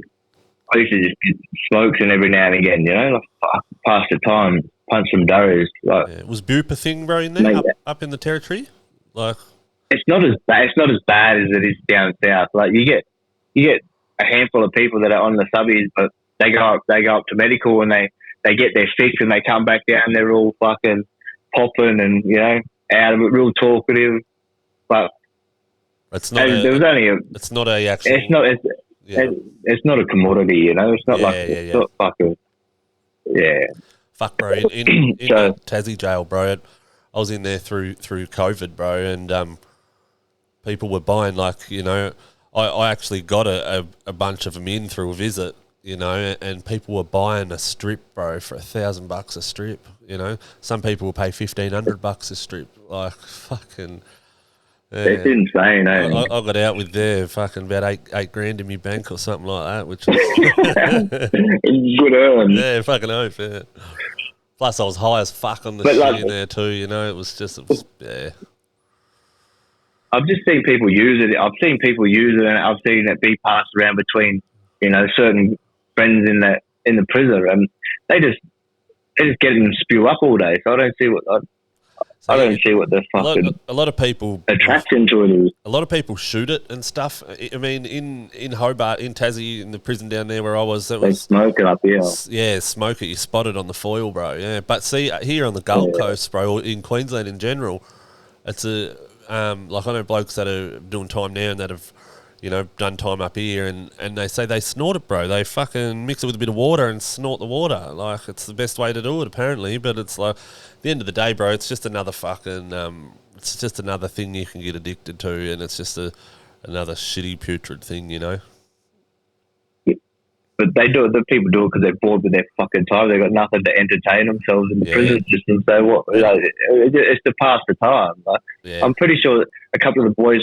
I used to just get smokes in every now and again, you know, like, pass the time, punch some durries. Like, was Boop a thing, bro, in there, up in the territory? Like, it's not as bad as it is down south. Like, you get a handful of people that are on the subbies, but they go up to medical and they get their fix and they come back down. They're all fucking popping and, you know, out of it, real talkative. But it's not. It's not a commodity, you know. It's not not fucking. Yeah. Fuck, bro. In so, Tassie jail, bro. I was in there through COVID, bro, and people were buying, like, you know, I actually got a bunch of them in through a visit, you know, and people were buying a strip, bro, for $1,000 a strip. You know, some people will pay $1,500 a strip. Like fucking. Yeah. It's insane, eh? I got out with there fucking about eight grand in my bank or something like that, which was good earn. Yeah, fucking oath, yeah. Plus, I was high as fuck on the shit in there too. You know, it was yeah. I've just seen people use it. I've seen people use it, and I've seen it be passed around between, you know, certain friends in the prison, and they just get it and spew up all day. So I don't see what the fucking a lot of people attraction to it is. A lot of people shoot it and stuff. I mean, in Hobart, in Tassie, in the prison down there where I was, they smoke it up here. Yeah, smoke it. You spot it on the foil, bro. Yeah, but see here on the Gold Coast, bro, or in Queensland in general, it's a like I know blokes that are doing time now and that have, you know, done time up here, and they say they snort it, bro. They fucking mix it with a bit of water and snort the water. Like, it's the best way to do it, apparently. But it's like, at the end of the day, bro, it's just another fucking, it's just another thing you can get addicted to, and it's just another shitty, putrid thing, you know? Yeah. But they do it, the people do it because they're bored with their fucking time. They've got nothing to entertain themselves in the prison system. So what? Like, it's to pass the time. Like, I'm pretty sure a couple of the boys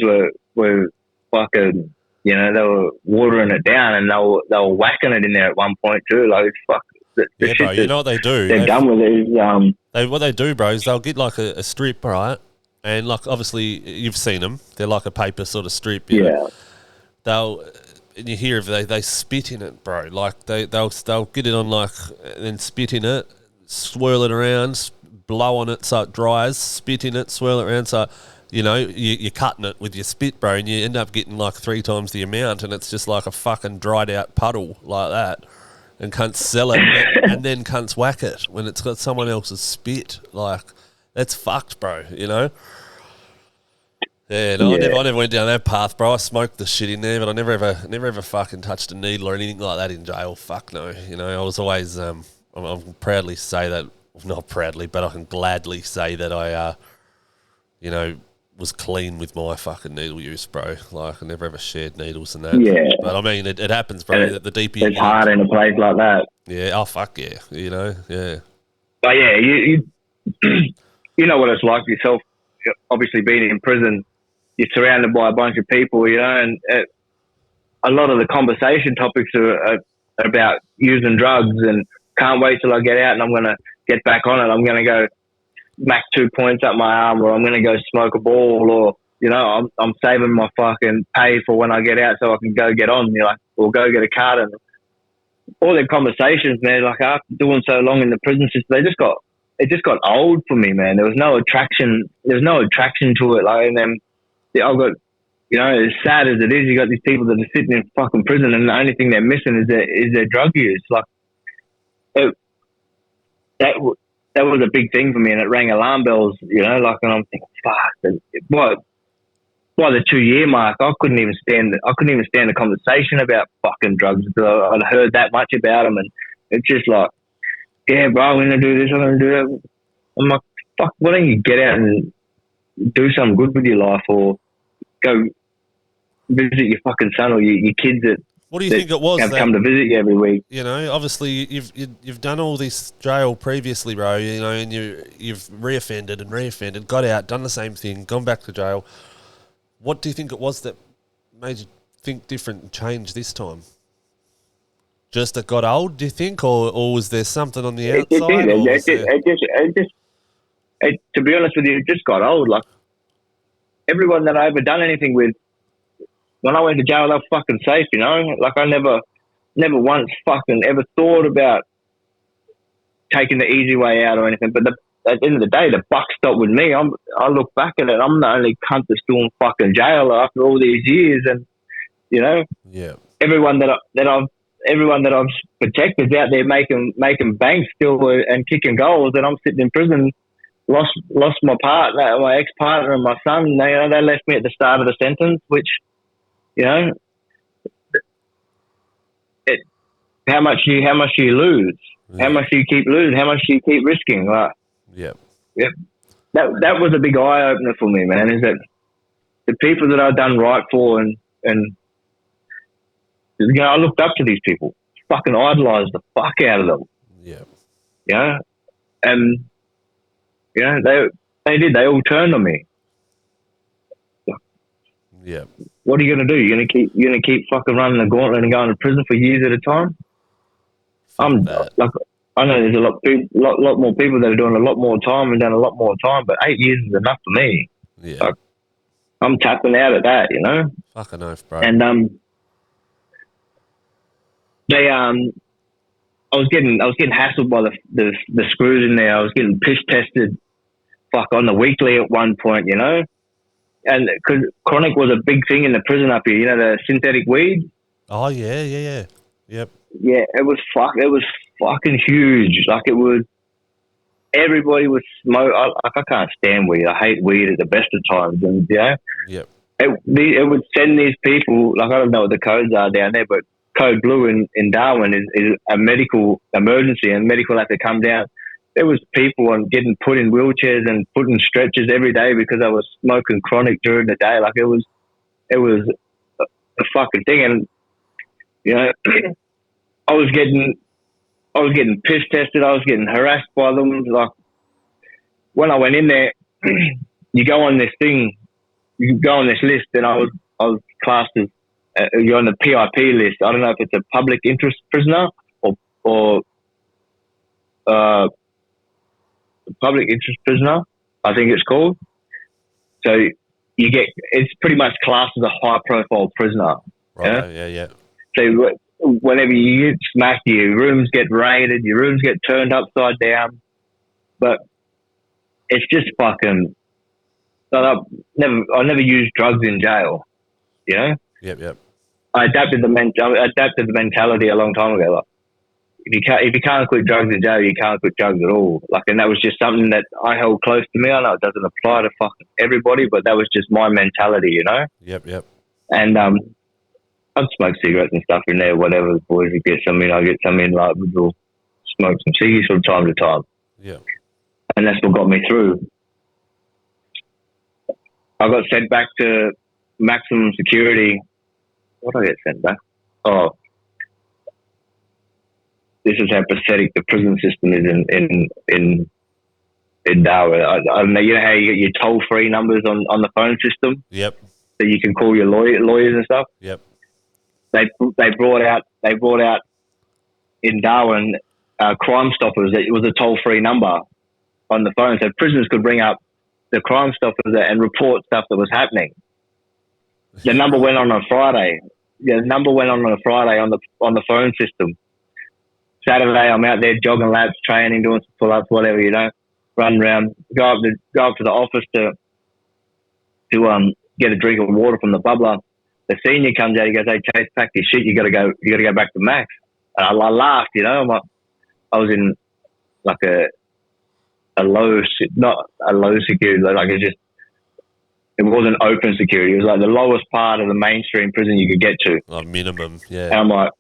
were fucking, you know, they were watering it down, and they were whacking it in there at one point too. Like, it's fuck. Yeah, bro. You know what they do? They're done with it. What they do, bro, is they'll get like a strip, right? And like, obviously, you've seen them. They're like a paper sort of strip. You know? And you hear if they spit in it, bro. Like they'll get it on like, and then spit in it, swirl it around, blow on it so it dries, spit in it, swirl it around so. You know, you're cutting it with your spit, bro, and you end up getting like 3 times the amount, and it's just like a fucking dried out puddle like that. And cunts sell it, and then cunts whack it when it's got someone else's spit. Like, that's fucked, bro, you know? Yeah, no, I never went down that path, bro. I smoked the shit in there, but I never ever fucking touched a needle or anything like that in jail. Fuck no. You know, I was always, I can proudly say that, not proudly, but I can gladly say that I, you know, was clean with my fucking needle use, bro. Like, I never ever shared needles and that. Yeah. But I mean, it happens, bro. The deeper you it's hard in a place like that. Yeah. Oh, fuck yeah. You know? Yeah. But yeah, you you know what it's like yourself. Obviously, being in prison, you're surrounded by a bunch of people, you know, and a lot of the conversation topics are about using drugs and can't wait till I get out and I'm going to get back on it. I'm going to go smack 2 points up my arm, or I'm going to go smoke a ball, or, you know, I'm saving my fucking pay for when I get out so I can go get on, you know, or go get a card. And all their conversations, man, like after doing so long in the prison system, it just got old for me, man. There was no attraction. There's no attraction to it. Like, and then I've got, you know, as sad as it is, you got these people that are sitting in fucking prison, and the only thing they're missing is their drug use. Like, that was a big thing for me, and it rang alarm bells, you know, like, and I'm thinking, fuck, by the 2-year mark, I couldn't even stand the conversation about fucking drugs. I'd heard that much about them, and it's just like, yeah, bro, I'm going to do this, I'm going to do that. I'm like, fuck, why don't you get out and do something good with your life, or go visit your fucking son or your kids that what do you think it was that come to visit you every week? You know, obviously you've done all this jail previously, bro. You know, and you've reoffended, got out, done the same thing, gone back to jail. What do you think it was that made you think different and change this time? Just that got old, do you think, or was there something on the outside? To be honest with you, it just got old. Like, everyone that I ever done anything with, when I went to jail, they were fucking safe, you know? Like, I never once fucking ever thought about taking the easy way out or anything. But at the end of the day, the buck stopped with me. I look back at it, I'm the only cunt that's still in fucking jail after all these years. And, you know, everyone that I've protected is out there making bank still and kicking goals, and I'm sitting in prison. Lost my partner, my ex-partner, and my son. They left me at the start of the sentence, which, you know, how much do you lose? How much do you keep losing? How much do you keep risking? Like, that was a big eye opener for me, man. Is that the people that I've done right for and I looked up to these people, fucking idolized the fuck out of them. Yeah. You know, and you know they did. They all turned on me. Yeah. What are you gonna do? You're gonna keep fucking running the gauntlet and going to prison for years at a time? I know there's a lot more people that are doing a lot more time and done a lot more time, but 8 years is enough for me. Yeah. Like, I'm tapping out at that, you know. Fucking oath, bro. And I was getting hassled by the screws in there. I was getting piss tested, on the weekly at one point, you know. And because chronic was a big thing in the prison up here, you know, the synthetic weed. Oh yeah. Yep. Yeah, it was fucking huge. Like it was, everybody was smoke. I can't stand weed. I hate weed at the best of times, and yeah. Yep. It would send these people, like I don't know what the codes are down there, but code blue in Darwin is a medical emergency, and medical had to come down. There was people getting put in wheelchairs and put in stretchers every day because I was smoking chronic during the day. Like it was a fucking thing, and you know, I was getting piss tested. I was getting harassed by them. Like when I went in there, you go on this thing, you go on this list, and I was classed as you're on the PIP list. I don't know if it's a public interest prisoner or public interest prisoner, I think it's called. So it's pretty much classed as a high profile prisoner. Right. Yeah. So whenever you get smacked, your rooms get raided, your rooms get turned upside down. But it's just fucking. I never used drugs in jail. You know. Yep. I adapted the mentality a long time ago. Like, if you can't quit drugs in jail, you can't quit drugs at all. Like, and that was just something that I held close to me. I know it doesn't apply to fucking everybody, but that was just my mentality, you know. Yep. And I'd smoke cigarettes and stuff in there, whatever. The boys would get some in, I get some in. Like, we'll smoke some ciggies from time to time. Yeah. And that's what got me through. I got sent back to maximum security. What did I get sent back? Oh, this is how pathetic the prison system is in Darwin. I know, you know how you get your toll-free numbers on the phone system? Yep. So you can call your lawyers and stuff? Yep. They brought out in Darwin Crime Stoppers. It was a toll-free number on the phone, so prisoners could ring up the Crime Stoppers and report stuff that was happening. The number went on Friday. Yeah, the number went on a Friday on the phone system. Saturday, I'm out there jogging laps, training, doing some pull-ups, whatever, you know, run around, go up to the office to get a drink of water from the bubbler. The senior comes out, he goes, "Hey, Chase, pack your shit. You got to go back to Max." And I laughed, you know. I was in like not a low security, like it wasn't open security. It was like the lowest part of the mainstream prison you could get to. Oh, minimum, yeah. And I'm like,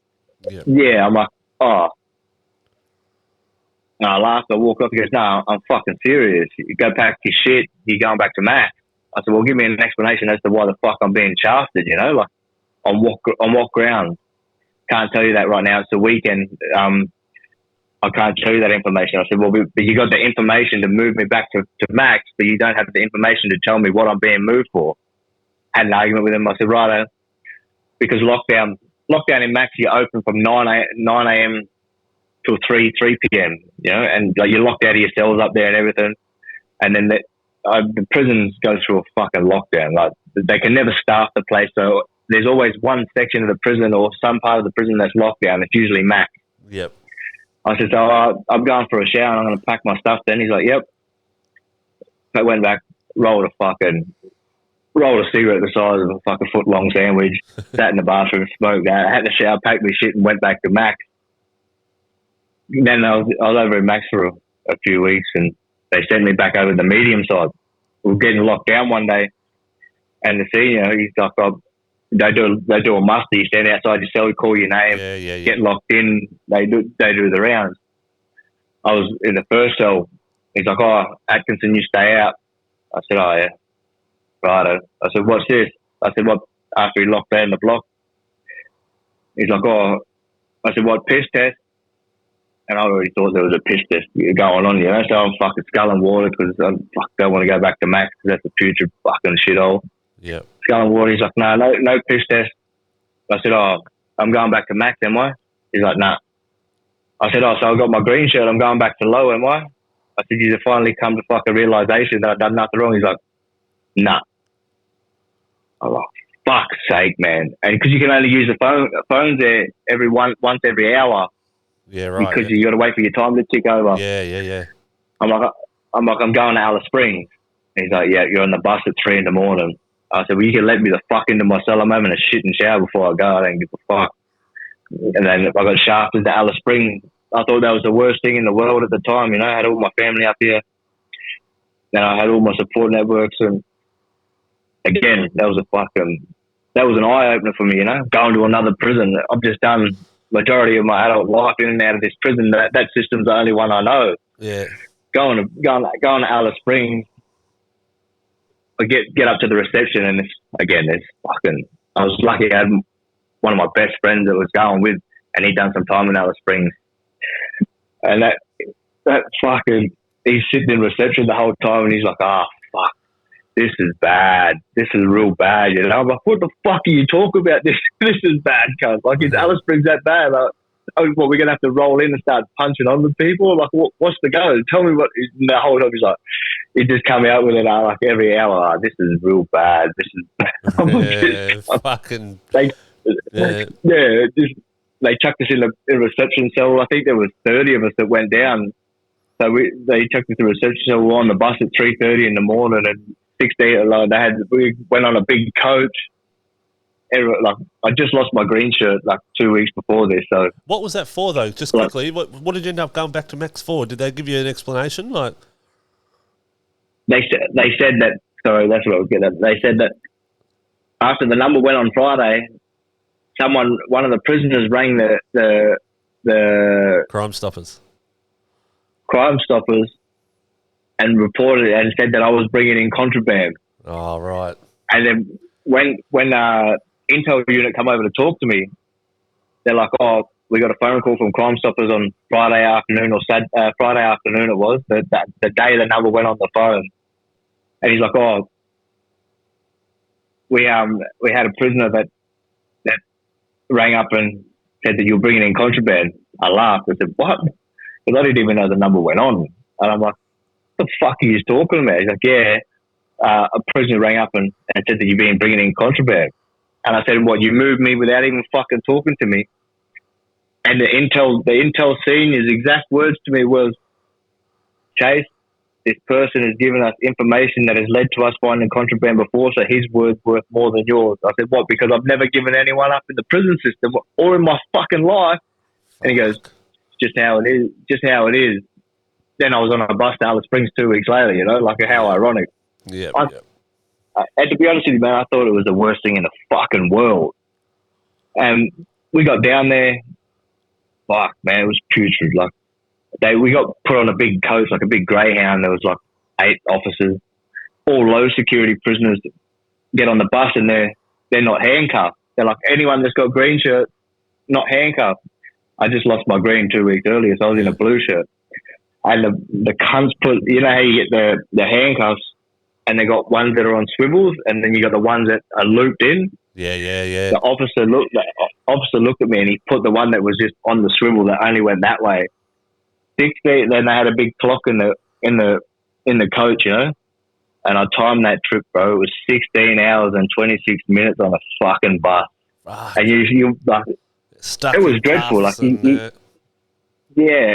I'm like, oh. And I laughed. I walk up. He goes, "No, I'm fucking serious. You go pack your shit. You're going back to Max." I said, "Well, give me an explanation as to why the fuck I'm being shafted, you know, like on what grounds." Can't tell you that right now. It's the weekend. I can't tell you that information. I said, "Well, but you got the information to move me back to Max, but you don't have the information to tell me what I'm being moved for." Had an argument with him. I said, "Righto," because lockdown in Max, you're open from 9 a.m. till 3 p.m. You know, and like you're locked out of your cells up there and everything. And then the prisons go through a fucking lockdown. Like they can never staff the place, so there's always one section of the prison or some part of the prison that's locked down. It's usually Max. Yep. I said, "So I'm going for a shower and I'm going to pack my stuff then." He's like, "Yep." I went back, rolled a cigarette the size of a fucking foot-long sandwich, sat in the bathroom, smoked that. I had to shower, packed my shit and went back to Max. Then I was over in Max for a few weeks and they sent me back over the medium side. We were getting locked down one day and the senior, he's like, they do a muster. You stand outside your cell, you call your name, get locked in. They do the rounds. I was in the first cell. He's like, "Oh, Atkinson, you stay out." I said, "Oh, yeah. Righto." I said, "What's this?" I said, "What?" After he locked down the block. He's like, oh, I said, what, piss test? And I already thought there was a piss test going on, you know. So I'm fucking sculling water because I don't want to go back to Max because that's a future fucking shithole. Yeah. Sculling water. He's like, no piss test. I said, oh, I'm going back to Max, am I? He's like, nah. I said, oh, so I got my green shirt. I'm going back to low, am I? I said, you finally come to fucking realization that I've done nothing wrong. He's like, nah. I'm like, fuck's sake, man. And because you can only use the phones there once every hour. Yeah, right. Because you got to wait for your time to tick over. Yeah. I'm going to Alice Springs. And he's like, yeah, you're on the bus at 3 a.m. I said, well, you can let me the fuck into my cell. I'm having a shit and shower before I go. I don't give a fuck. And then I got shafted to Alice Springs. I thought that was the worst thing in the world at the time. You know, I had all my family up here. Then I had all my support networks. And again, that was an eye opener for me, you know, going to another prison. I've just done majority of my adult life in and out of this prison. That system's the only one I know. Yeah. Going to Alice Springs, I get up to the reception and it's fucking. I was lucky I had one of my best friends that was going with, and he'd done some time in Alice Springs, and that fucking, he's sitting in reception the whole time, and he's like, oh fuck, this is bad. This is real bad, you know. I'm like, what the fuck are you talking about? This is bad, cuz. Like, is Alice Springs that bad? Like, oh, what, we're gonna have to roll in and start punching on the people? Like, what's the go? Tell me what. The whole time he's like, he just come out with it like every hour. This is real bad. This is fucking. They chucked us in a reception cell. I think there was 30 of us that went down. So they chucked us in a reception cell. We were on the bus at 3:30 in the morning, and 16. Like, we went on a big coach. Like, I just lost my green shirt like 2 weeks before this. So what was that for, though? Just quickly, what did you end up going back to Max for? Did they give you an explanation? Like, they said that. Sorry, that's what I was getting at. They said that after the number went on Friday, one of the prisoners rang the Crime Stoppers and reported it and said that I was bringing in contraband. Oh, right. And then when Intel unit come over to talk to me, they're like, oh, we got a phone call from Crime Stoppers on Friday afternoon Friday afternoon it was, the day the number went on the phone. And he's like, oh, we had a prisoner that rang up and said that you were bringing in contraband. I laughed. I said, what? Because I didn't even know the number went on. And I'm like, what the fuck are you talking about? He's like, yeah, a prisoner rang up and said that you've been bringing in contraband. And I said, what, you moved me without even fucking talking to me? And the Intel senior's exact words to me was, Chase, this person has given us information that has led to us finding contraband before, so his word's worth more than yours. I said, what, because I've never given anyone up in the prison system or in my fucking life? And he goes, just how it is. Then I was on a bus to Alice Springs 2 weeks later, you know, like how ironic. Yeah. And to be honest with you, man, I thought it was the worst thing in the fucking world. And we got down there, fuck, man, it was putrid. Like, we got put on a big coach, like a big Greyhound. There was like 8 officers, all low security prisoners get on the bus, and they're not handcuffed. They're like, anyone that's got green shirt, not handcuffed. I just lost my green 2 weeks earlier, so I was in a blue shirt. And the cunts put, you know how you get the handcuffs, and they got ones that are on swivels, and then you got the ones that are looped in. Yeah. The officer looked at me, and he put the one that was just on the swivel that only went that way. 6 feet. Then they had a big clock in the coach, you know. And I timed that trip, bro. It was 16 hours and 26 minutes on a fucking bus. And you like, it was dreadful. Like, yeah,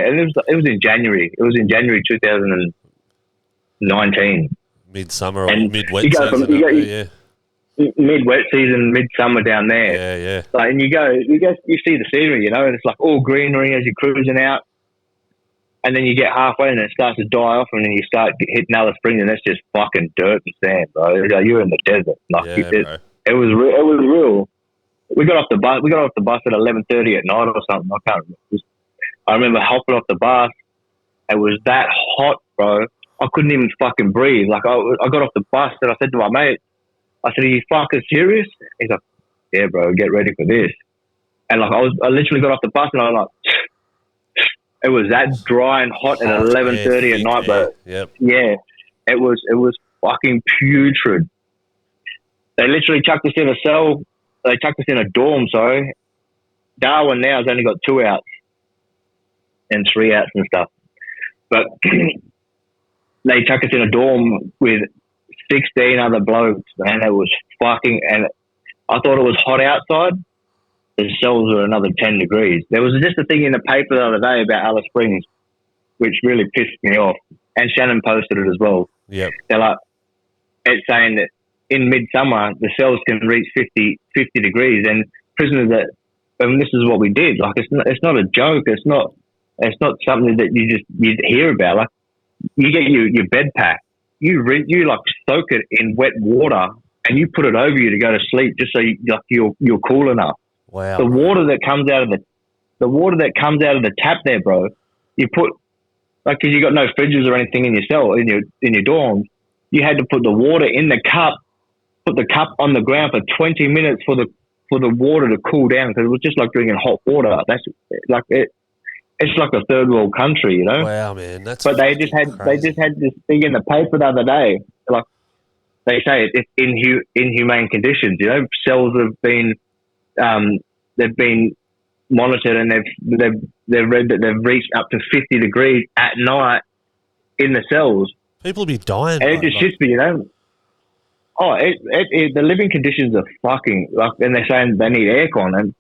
and it was in January. It was in January 2019. Midsummer or mid-wet season. Mid-wet season, midsummer down there. Yeah. Like, and you see the scenery, you know, and it's like all greenery as you're cruising out. And then you get halfway and it starts to die off, and then you start hitting Alice Springs, and that's just fucking dirt and sand, bro. You're in the desert. Like, it was real. We got off the bus at 11:30 at night or something. I can't remember. I remember hopping off the bus. It was that hot, bro. I couldn't even fucking breathe. Like, I got off the bus and I said to my mate, I said, "Are you fucking serious?" He's like, "Yeah, bro. Get ready for this." And like I literally got off the bus and I was like, it was that dry and hot at 11:30 at night, but yeah, it was fucking putrid. They literally chucked us in a cell. They chucked us in a dorm. Sorry, Darwin now has only got 2 outs and 3 outs and stuff, but they chucked us in a dorm with 16 other blokes, man. It was fucking, and I thought it was hot outside. The cells were another 10 degrees. There was just a thing in the paper the other day about Alice Springs, which really pissed me off. And Shannon posted it as well. Yep. They're like, it's saying that in midsummer, the cells can reach 50 degrees. And prisoners that, and this is what we did. Like, it's not a joke. It's not something that you hear about. Like, you get your bed pack. You like soak it in wet water and you put it over you to go to sleep just so you're cool enough. Wow. The water that comes out of the tap there, bro, you put, like, because you got no fridges or anything in your cell, in your dorm, you had to put the water in the cup, put the cup on the ground for 20 minutes for the water to cool down, because it was just like drinking hot water. That's like it. It's like a third world country, you know. Wow, man, that's. But they just had this thing in the paper the other day, like they say it's inhumane conditions. You know, cells have been. They've been monitored and they've read that they've reached up to 50 degrees at night in the cells. People be dying. And it just shits me, you know. Oh, the living conditions are fucking, like, and they're saying they need aircon, and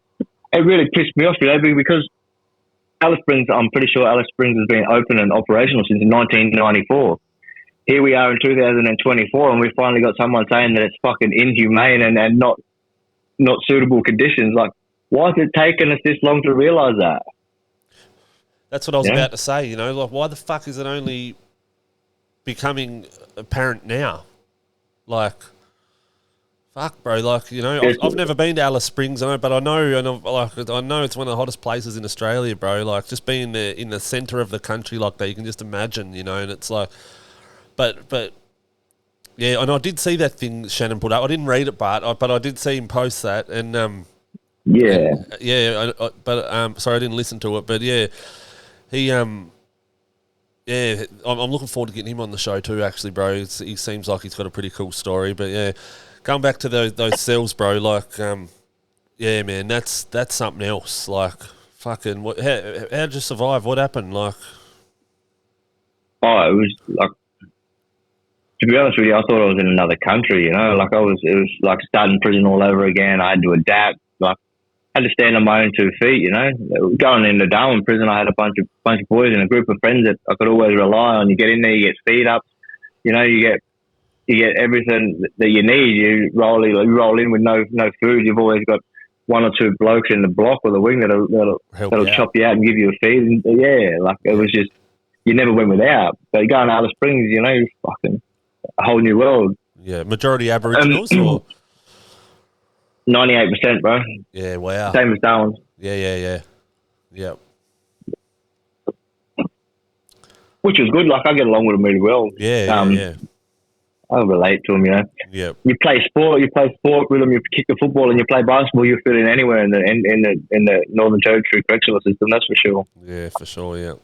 it really pissed me off, you know, because Alice Springs, I'm pretty sure Alice Springs has been open and operational since 1994. Here we are in 2024, and we finally got someone saying that it's fucking inhumane and not suitable conditions. Like, why has it taken us this long to realise that? That's what I was about to say, you know, like, why the fuck is it only becoming apparent now? Like, fuck, bro, like, you know, I've never been to Alice Springs, but I know it's one of the hottest places in Australia, bro. Like, just being in the centre of the country like that, you can just imagine, you know, and it's like, but yeah, and I did see that thing Shannon put up. I didn't read it, but I did see him post that, and sorry, I didn't listen to it, but yeah, he I'm looking forward to getting him on the show too. Actually, bro, he seems like he's got a pretty cool story. But yeah, going back to those cells, bro, like yeah, man, that's something else. Like, fucking, how'd you survive? What happened? Like, oh, it was like, to be honest with you, I thought I was in another country, you know, like it was like starting prison all over again. I had to adapt, like I had to stand on my own 2 feet, you know. Going into Darwin prison, I had a bunch of boys and a group of friends that I could always rely on. You get in there, you get feed ups, you know, you get everything that you need. You roll in with no food. You've always got 1 or 2 blokes in the block or the wing that'll chop you out and give you a feed. And yeah, like it was just, you never went without. But going to Alice Springs, you know, you're fucking a whole new world. Yeah, majority Aboriginals or 98%, bro. Yeah, wow. Same as Darwin. Yeah. Which was good. Like, I get along with them really well. Yeah. I relate to them, you know. Yeah. You play sport with them. You kick the football and you play basketball. You fit in anywhere in the Northern Territory correctional system. That's for sure. Yeah, for sure. Yeah.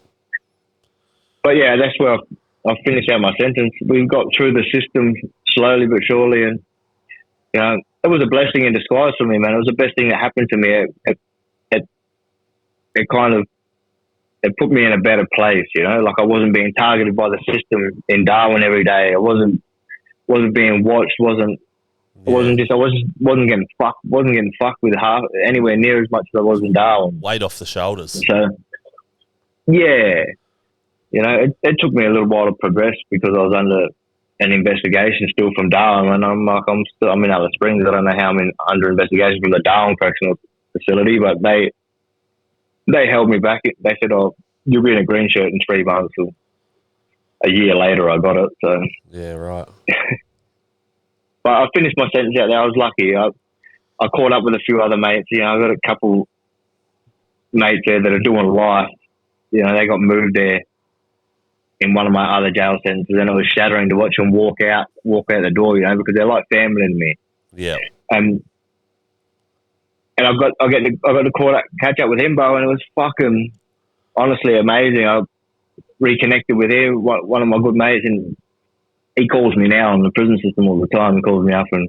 But yeah, that's where I finished out my sentence. We got through the system slowly but surely, and you know, it was a blessing in disguise for me, man. It was the best thing that happened to me. It kind of, it put me in a better place, you know. Like, I wasn't being targeted by the system in Darwin every day. I wasn't being watched. I wasn't getting fucked with half anywhere near as much as I was in Darwin. Weight off the shoulders. So yeah. You know, it took me a little while to progress because I was under an investigation still from Darwin, and I'm in Alice Springs. I don't know how I'm under investigation from the Darwin Correctional Facility, but they held me back. They said, "Oh, you'll be in a green shirt in 3 months." So a year later, I got it. So yeah, right. But I finished my sentence out there. I was lucky. I caught up with a few other mates. You know, I got a couple mates there that are doing life. You know, they got moved there in one of my other jail sentences, and it was shattering to watch them walk out the door, you know, because they're like family to me. Yeah. And and I got to catch up with him, bro, and it was fucking honestly amazing. I reconnected with him, one of my good mates, and he calls me now on the prison system all the time. He calls me up and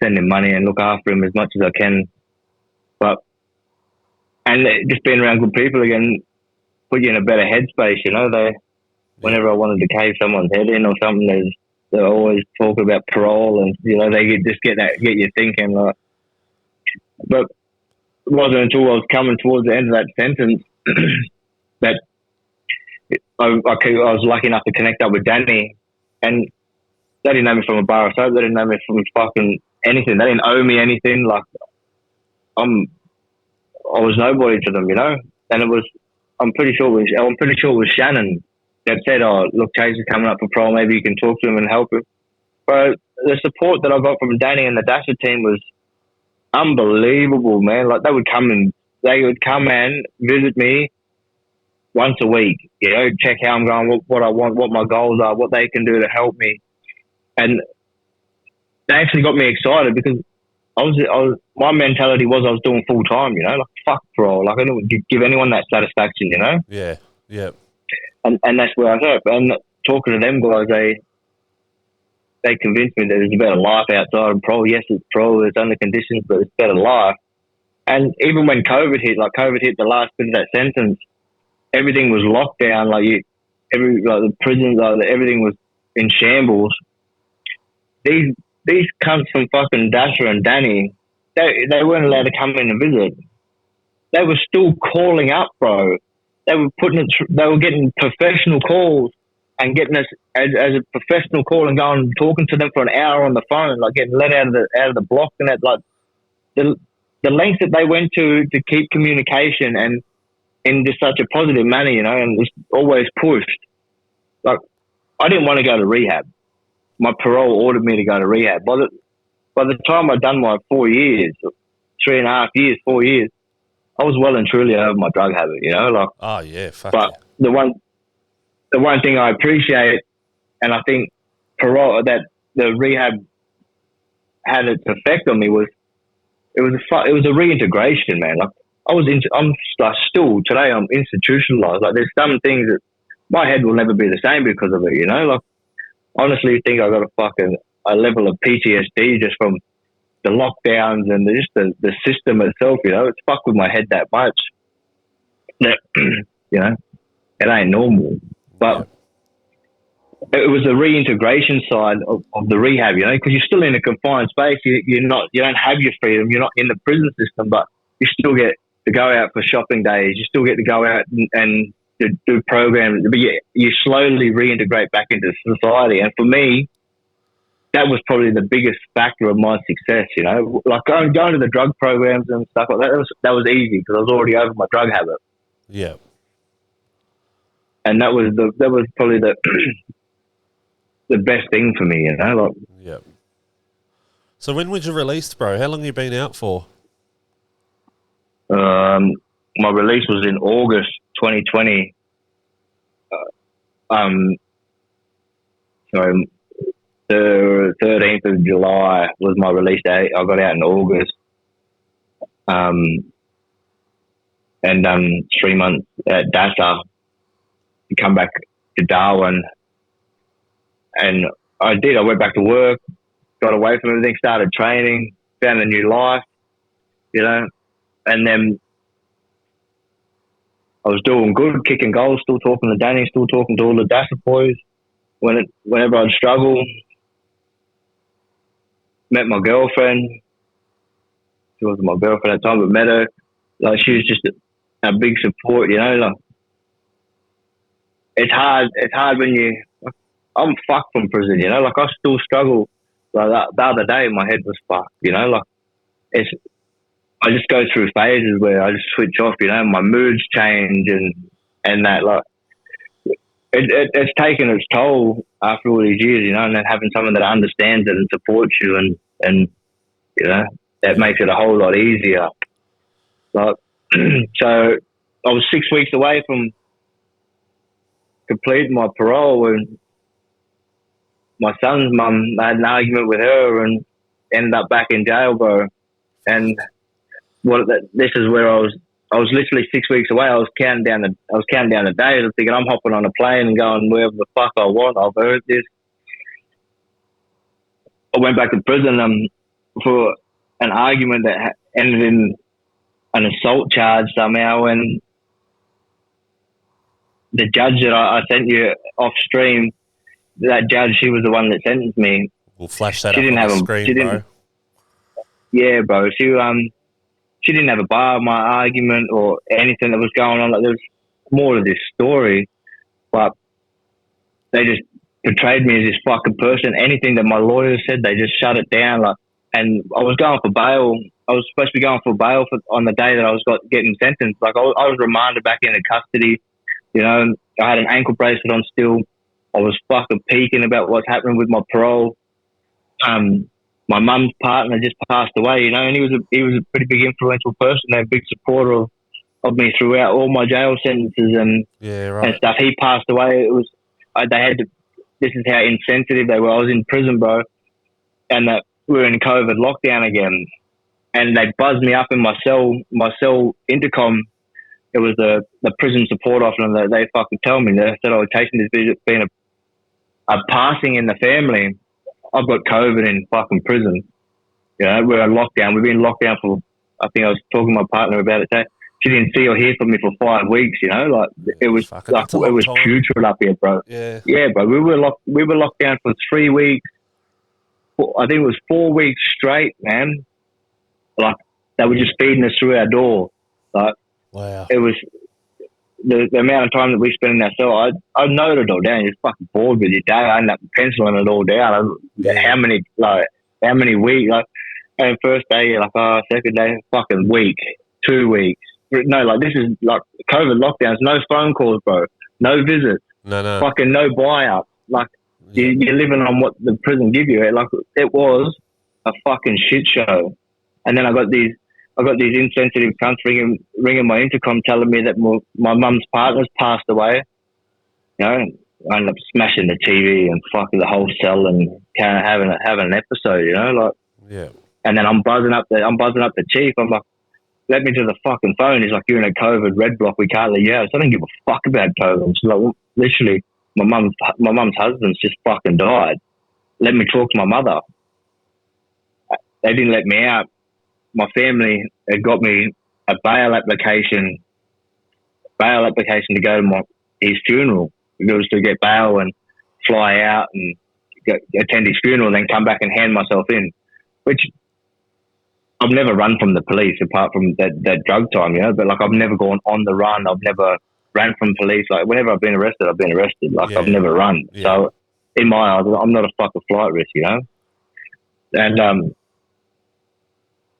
send him money and look after him as much as I can. And just being around good people again put you in a better headspace, you know. Whenever I wanted to cave someone's head in or something, they're always talking about parole, and you know they get you thinking. Like, but it wasn't until I was coming towards the end of that sentence that I was lucky enough to connect up with Danny, and they didn't know me from a bar of soap. They didn't know me from fucking anything. They didn't owe me anything. Like I was nobody to them, you know. And I'm pretty sure it was Shannon that said, "Oh, look, Chase is coming up for parole. Maybe you can talk to him and help him." But the support that I got from Danny and the Dasher team was unbelievable, man. Like they would come and visit me once a week, you know, check how I'm going, what I want, what my goals are, what they can do to help me. And they actually got me excited because my mentality was I was doing full time, you know, like fuck parole. Like I didn't give anyone that satisfaction, you know? Yeah, yeah. And that's where I was at. And talking to them guys, they convinced me that there's a better life outside of parole. Yes, it's parole, there's under conditions, but it's better life. And even when COVID hit the last bit of that sentence, everything was locked down. The prisons, everything was in shambles. These cunts from fucking Dasher and Danny, they weren't allowed to come in and visit. They were still calling up, bro. They were getting professional calls and getting us as a professional call and going and talking to them for an hour on the phone, like getting let out of the block and that. Like the lengths that they went to keep communication and in just such a positive manner, you know, and was always pushed. Like I didn't want to go to rehab. My parole ordered me to go to rehab. By the time I'd done my 4 years, 3.5 years, 4 years, I was well and truly over my drug habit, you know. Like, oh yeah, fuck but yeah. The one thing I appreciate, and I think parole, that the rehab had its effect on me, was it was a reintegration, man. Like I'm still today I'm institutionalized. Like there's some things that my head will never be the same because of it, you know. Like honestly, think I got a level of PTSD just from the lockdowns and just the system itself, you know. It's fucked with my head that much that, you know, it ain't normal. But it was the reintegration side of the rehab, you know, because you're still in a confined space. You don't have your freedom. You're not in the prison system, but you still get to go out for shopping days. You still get to go out and to do programs. But you slowly reintegrate back into society. And for me, that was probably the biggest factor of my success, you know. Like going to the drug programs and stuff like that was easy because I was already over my drug habit. Yeah. And that was probably the the best thing for me, you know. Like, yeah. So when was you released, bro? How long have you been out for? My release was in August 2020. Sorry, the 13th of July was my release date. I got out in August. And 3 months at DASA to come back to Darwin. And I did. I went back to work, got away from everything, started training, found a new life, you know. And then I was doing good, kicking goals, still talking to Danny, still talking to all the DASA boys. Whenever I'd struggle, met my girlfriend. She wasn't my girlfriend at the time, but met her. Like she was just a big support, you know. Like it's hard when I'm fucked from prison, you know. Like I still struggle. Like the other day, my head was fucked, you know. Like I just go through phases where I just switch off, you know. My moods change and that, like it's taken its toll after all these years, you know. And then having someone that understands it and supports you and you know, that makes it a whole lot easier. Like so, I was 6 weeks away from completing my parole, and my son's mum, I had an argument with her and ended up back in jail, bro. And this is where I was literally 6 weeks away. I was counting down the days. I was thinking I'm hopping on a plane and going wherever the fuck I want. I've heard this. I went back to prison for an argument that ended in an assault charge somehow, and the judge that I sent you off stream, that judge, she was the one that sentenced me. We'll flash that up on the screen, bro. Yeah, bro. She didn't have a bar on my argument or anything that was going on. Like, there was more to this story, but they just portrayed me as this fucking person. Anything that my lawyer said, they just shut it down. Like, and I was going for bail. I was supposed to be going for bail on the day that I was getting sentenced. Like, I was remanded back into custody. You know, I had an ankle bracelet on still. I was fucking peeking about what's happening with my parole. My mum's partner just passed away, you know, and he was a pretty big influential person, a big supporter of me throughout all my jail sentences and stuff. He passed away. This is how insensitive they were. I was in prison, bro, and we were in COVID lockdown again, and they buzzed me up in my cell intercom. It was the prison support officer, and they fucking tell me. They said, "Oh, Jason, there's been a passing in the family. I've got COVID in fucking prison. You know, we're on lockdown. We've been locked down for, I think I was talking to my partner about it today. She didn't see or hear from me for 5 weeks, you know, like it was putrid up here, bro. Yeah, bro. We were locked down for 3 weeks. I think it was 4 weeks straight, man. Like, they were just feeding us through our door. Like, wow. It was the amount of time that we spent in that cell. I noted it all down. You're fucking bored with your day. I ended up penciling it all down. How many weeks? Like, and first day, like, second day, fucking week, 2 weeks. No, like, this is like COVID lockdowns. No phone calls, bro. No visits. No. Fucking no buy-up. Like, you're living on what the prison give you. Like, it was a fucking shit show. And then I got these insensitive cunts ringing my intercom telling me that my mum's partner's passed away. You know, I ended up smashing the TV and fucking the whole cell and kind of having an episode, you know, like. Yeah. And then I'm buzzing up the chief. I'm like, let me to the fucking phone. He's like, you're in a COVID red block. We can't let you out. So I don't give a fuck about COVID. She's like, well, literally, my mum's husband's just fucking died. Let me talk to my mother. They didn't let me out. My family had got me a bail application to go to his funeral. It was to get bail and fly out and attend his funeral and then come back and hand myself in, which I've never run from the police apart from that drug time, you know, but like I've never gone on the run. I've never ran from police. Like whenever I've been arrested, I've been arrested. Like I've never run. Yeah. So in my eyes, I'm not a fucking flight risk, you know? And,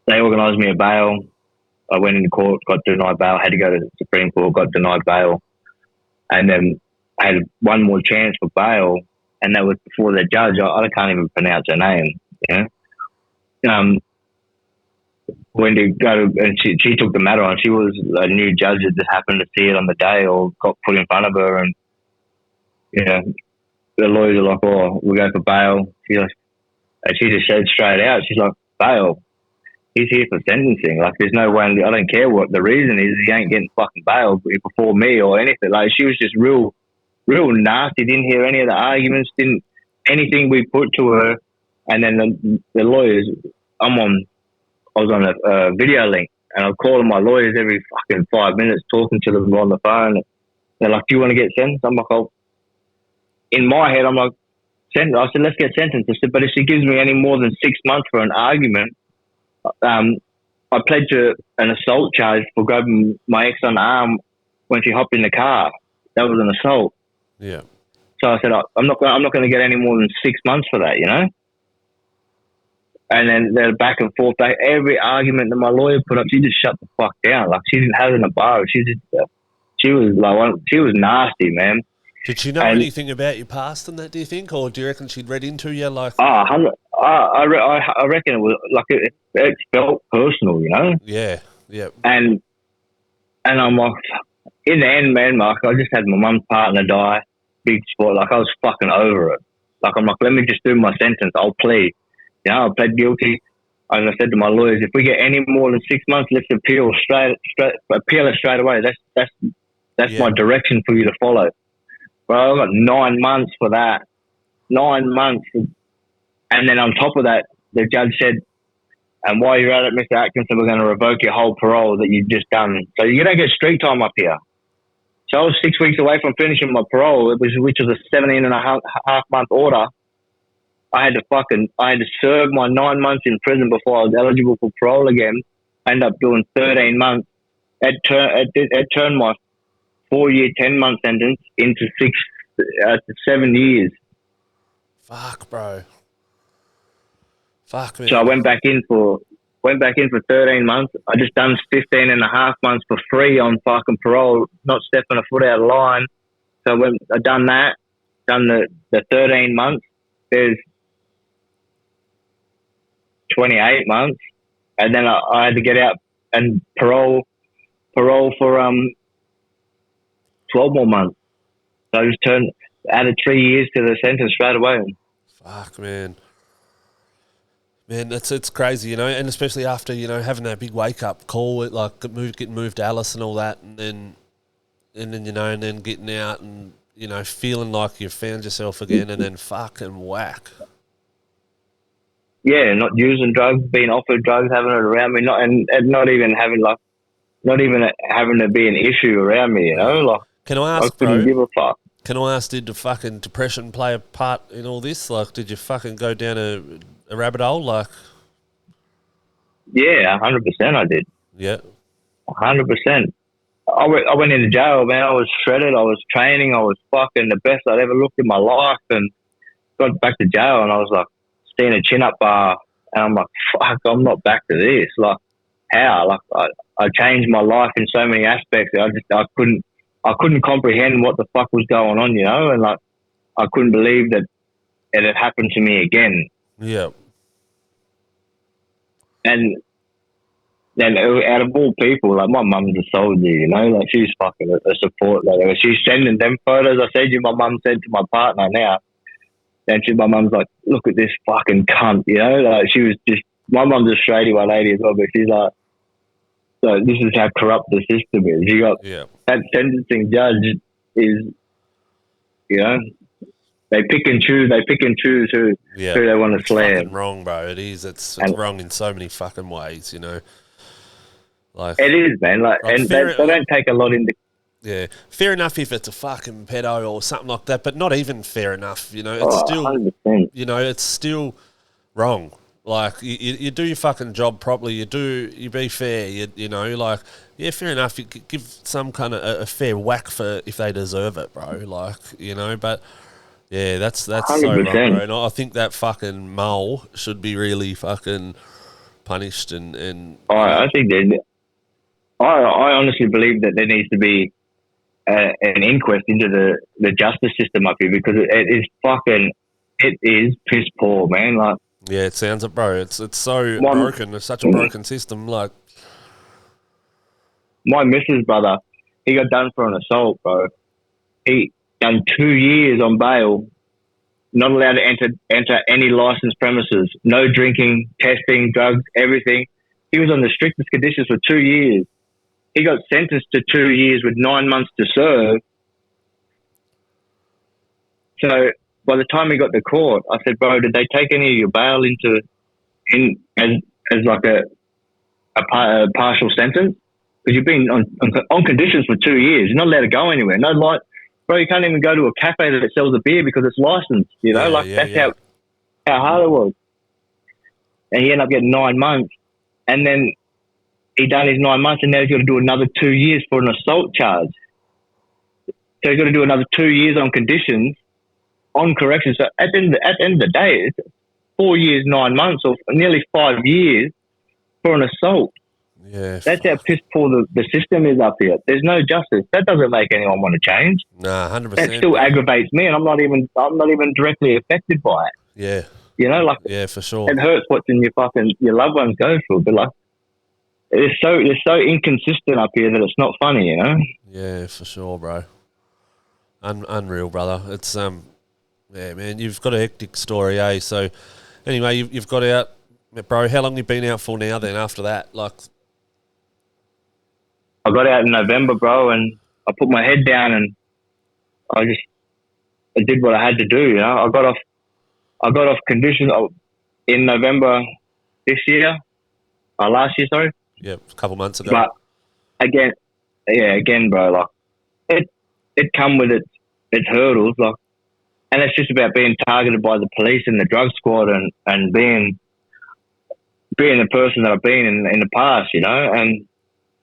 they organised me a bail. I went into court, got denied bail, had to go to the Supreme Court, got denied bail. And then I had one more chance for bail, and that was before the judge. I can't even pronounce her name, you know. When to go to, and she took the matter on. She was a new judge that just happened to see it on the day or got put in front of her. And, you know, the lawyers are like, oh, we'll go for bail. And she just said straight out, she's like, bail. He's here for sentencing. Like, there's no way. I don't care what the reason is. He ain't getting fucking bail before me or anything. Like, she was just real nasty. Didn't hear any of the arguments. Didn't anything we put to her. And then the lawyers. I was on a video link, and I'm calling my lawyers every fucking 5 minutes, talking to them on the phone. They're like, "Do you want to get sentenced?" I'm like, "Oh." In my head, I'm like, "Sentence." I said, "Let's get sentenced." I said, "But if she gives me any more than 6 months for an argument." I pled to an assault charge for grabbing my ex on the arm when she hopped in the car. That was an assault. Yeah. So I said, I'm not going to get any more than 6 months for that, you know. And then they're back and forth. Every argument that my lawyer put up, she just shut the fuck down. Like she didn't have it in a bar. She was nasty, man. Did she know anything about your past and that, do you think? Or do you reckon she'd read into you like... I reckon it was like it felt personal, you know? Yeah. And I'm like, in the end, man, Mark, I just had my mum's partner die. Big sport. Like, I was fucking over it. Like, I'm like, let me just do my sentence. I'll plead. You know, I pled guilty. And I said to my lawyers, if we get any more than 6 months, let's appeal it straight away. That's my direction for you to follow. Well, I got 9 months for that. 9 months. And then on top of that, the judge said, and while you're at it, Mr. Atkinson, we're going to revoke your whole parole that you've just done. So you don't get street time up here. So I was 6 weeks away from finishing my parole, which was a 17 and a half month order. I had to serve my 9 months in prison before I was eligible for parole again. I ended up doing 13 months. It turned my 4-year, 10-month sentence into 7 years. Fuck, bro. Fuck, man. So I went back in for 13 months. I just done 15 and a half months for free on fucking parole, not stepping a foot out of line. So I done that, done the 13 months. There's 28 months, and then I had to get out and parole for 12 more months. So I just added 3 years to the sentence straight away. Fuck, man. Man, it's crazy, you know, and especially after, you know, having that big wake up call with like getting moved to Alice and all that, and then you know, and then getting out and, you know, feeling like you've found yourself again, and then fucking whack. Yeah, not using drugs, being offered drugs, having it around me, not even having to be an issue around me, you know. Like, can I ask, I couldn't give a fuck. Can I ask, did the fucking depression play a part in all this? Like, did you fucking go down a rabbit hole? Like, yeah, 100% I did. Yeah, 100%. I went into jail, man. I was shredded. I was training. I was fucking the best I'd ever looked in my life, and got back to jail, and I was like, seeing a chin-up bar, and I'm like, fuck, I'm not back to this. Like, how? Like, I changed my life in so many aspects. I couldn't comprehend what the fuck was going on, you know, and like, I couldn't believe that it had happened to me again. Yeah. And then out of all people, like, my mum's a soldier, you know, like, she's fucking a support. Like, she's sending them photos. I said, my mum said to my partner now, and my mum's like, look at this fucking cunt, you know? Like, she was just, my mum's a straighty white lady as well, but she's like, so this is how corrupt the system is. You got that sentencing judge is, you know, they pick and choose who they want to slam. It's fucking wrong, bro. It is. It's wrong in so many fucking ways, you know? Like, it is, man. Like and they don't take a lot into. Yeah, fair enough if it's a fucking pedo or something like that, but not even fair enough. You know, it's still, 100%. You know, it's still wrong. Like, you do your fucking job properly. You be fair. You know, like, yeah, fair enough. You give some kind of a fair whack for if they deserve it, bro. Like, you know, but yeah, that's 100%. so wrong, bro. And I think that fucking mole should be really fucking punished and. I think that. I honestly believe that there needs to be an inquest into the justice system up here, because it is piss poor, man. Like, yeah, it sounds it, bro. It's so broken. It's such a broken system. Like, my missus brother, he got done for an assault, bro. He done 2 years on bail, not allowed to enter any licensed premises, no drinking, testing, drugs, everything. He was on the strictest conditions for 2 years. He got sentenced to 2 years with 9 months to serve. So by the time he got to court, I said, bro, did they take any of your bail as like a partial sentence? Because you've been on conditions for 2 years. You're not allowed to go anywhere. No light. Bro, you can't even go to a cafe that sells a beer because it's licensed. You know, that's how hard it was. And he ended up getting 9 months. And then he done his 9 months, and now he's got to do another 2 years for an assault charge. So he's got to do another 2 years on conditions, on correction. So at the end of the day, it's 4 years, 9 months, or nearly 5 years for an assault. Yeah, that's how piss poor the system is up here. There's no justice. That doesn't make anyone want to change. Nah, 100%. That still aggravates me, and I'm not even directly affected by it. Yeah, you know, like, yeah, for sure. It hurts watching your loved ones go through, but like, it's so inconsistent up here that it's not funny, you know. Yeah, for sure, bro. Unreal, brother. It's yeah, man. You've got a hectic story, eh? So anyway, you've got out. Bro, how long you been out for now then after that? Like, I got out in November, bro, and I put my head down and I did what I had to do, you know. I got off condition in November this year, last year, sorry. Yeah, a couple months ago. But again, bro, like it come with its hurdles, like, and it's just about being targeted by the police and the drug squad and being the person that I've been in the past, you know, and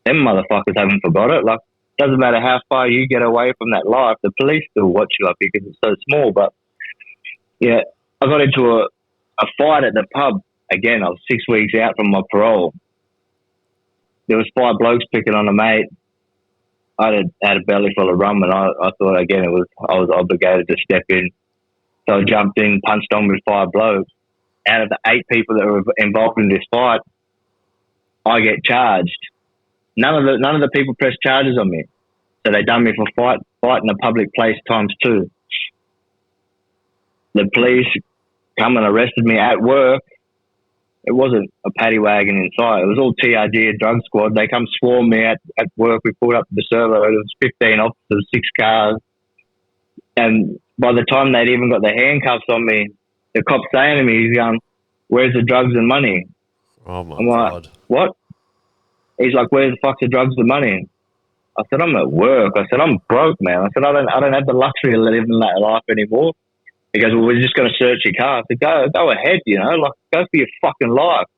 them motherfuckers haven't forgot it. Like, doesn't matter how far you get away from that life, the police still watch you up because it's so small. But yeah, I got into a fight at the pub. Again, I was 6 weeks out from my parole. There was 5 blokes picking on a mate. I had a belly full of rum, and I thought, again, I was obligated to step in. So I jumped in, punched on with 5 blokes. Out of the 8 people that were involved in this fight, I get charged. None of the people pressed charges on me. So they done me for fight in a public place ×2. The police come and arrested me at work. It wasn't a paddy wagon in sight. It was all TRG, a drug squad. They come swarm me at work. We pulled up to the servo. It was 15 officers, 6 cars. And by the time they'd even got the handcuffs on me, the cop's saying to me, he's going, "Where's the drugs and money?" Oh, my I'm God. like, "What?" He's like, "Where's the fuck's the drugs and money?" I said, "I'm at work." I said, "I'm broke, man." I said, I don't have the luxury of living that life anymore." He goes, "Well, we're just going to search your car." I said, go ahead, you know, like, go for your fucking life.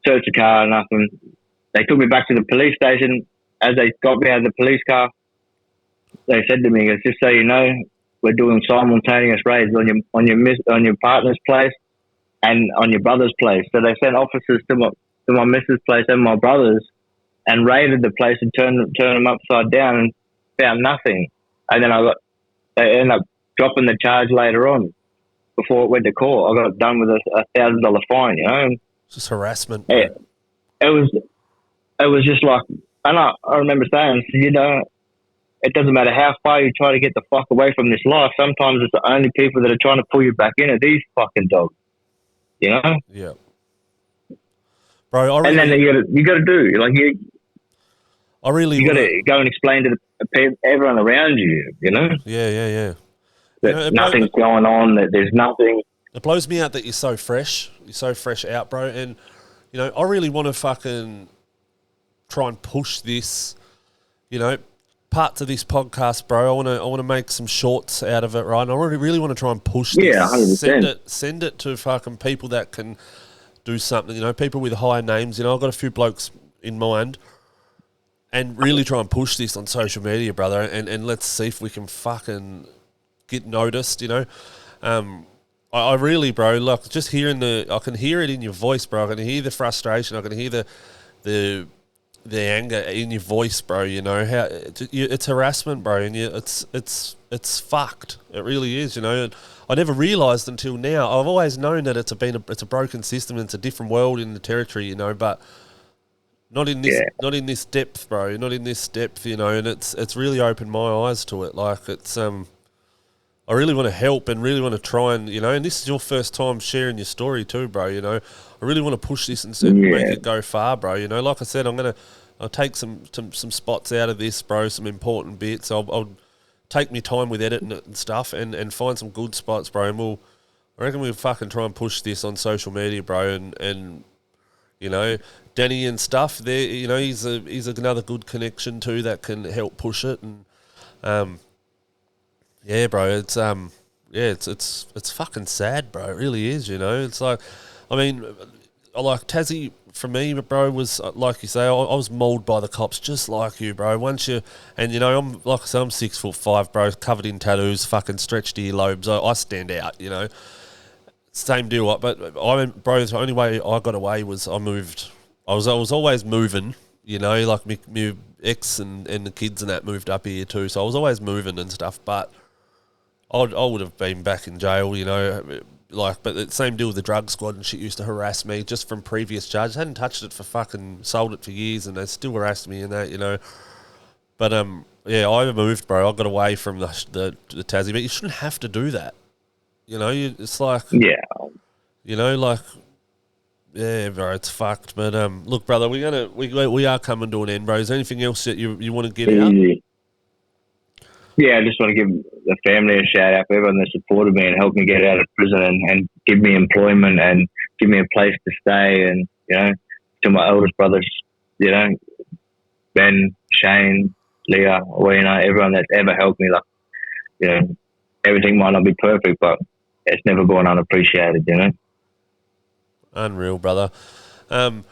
Search the car, nothing. They took me back to the police station. As they got me out of the police car, they said to me, "Just so you know, we're doing simultaneous raids on your partner's place and on your brother's place." So they sent officers to my missus' place and my brother's and raided the place and turned them upside down and found nothing. And then they ended up dropping the charge later on before it went to court. I got done with a $1,000 fine, you know. And just harassment. it was just like, and I remember saying, you know, it doesn't matter how far you try to get the fuck away from this life. Sometimes it's the only people that are trying to pull you back in are these fucking dogs, you know. Yeah, bro. And then you got to do like you got to go and explain to everyone around you, you know. Yeah. That nothing's going on. That there's nothing. It blows me out that you're so fresh. You're so fresh out, bro. And you know, I really want to fucking try and push this. You know, parts of this podcast, bro. I want to make some shorts out of it, right? And I really want to try and push this. Yeah, 100%. Send it to fucking people that can do something. You know, people with higher names. You know, I've got a few blokes in mind. And really try and push this on social media, brother, and let's see if we can fucking get noticed, you know. I really, bro, like, just hearing I can hear it in your voice, bro. I can hear the frustration. I can hear the anger in your voice, bro. You know how it's harassment, bro, and it's fucked. It really is, you know. And I never realised until now. I've always known that it's a broken system and it's a different world in the territory, you know, but. Not in this depth, bro. Not in this depth, you know. And it's really opened my eyes to it. Like, it's I really want to help and really want to try and, you know. And this is your first time sharing your story too, bro. You know, I really want to push this and make it go far, bro. You know, like I said, I'll take some spots out of this, bro. Some important bits. I'll take my time with editing it and stuff, and find some good spots, bro. And I reckon we'll fucking try and push this on social media, bro. And you know, Danny and stuff there, you know, he's another good connection too that can help push it. And yeah, bro, it's it's fucking sad, bro. It really is, you know. It's like, I mean, like Tassie for me, bro, was like you say, I was mauled by the cops just like you, bro. And you know, I'm 6'5", bro, covered in tattoos, fucking stretched earlobes. I stand out, you know. Same deal, but bro, the only way I got away was I moved. I was always moving, you know, like me ex and the kids and that moved up here too, so I was always moving and stuff, but I would have been back in jail, you know, like, but the same deal with the drug squad and shit used to harass me just from previous charges. I hadn't touched it sold it for years and they still harassed me and that, you know. But yeah, I moved, bro. I got away from the Tassie, but you shouldn't have to do that. You know, it's like, yeah, you know, like, Yeah, bro, it's fucked. But look, brother, we are coming to an end, bro. Is there anything else that you want to get out? Yeah, I just want to give the family a shout out for everyone that supported me and helped me get out of prison and give me employment and give me a place to stay. And, you know, to my eldest brothers, you know, Ben, Shane, Leah, well, you know, everyone that's ever helped me. Like, you know, everything might not be perfect, but it's never gone unappreciated, you know. Unreal, brother. Do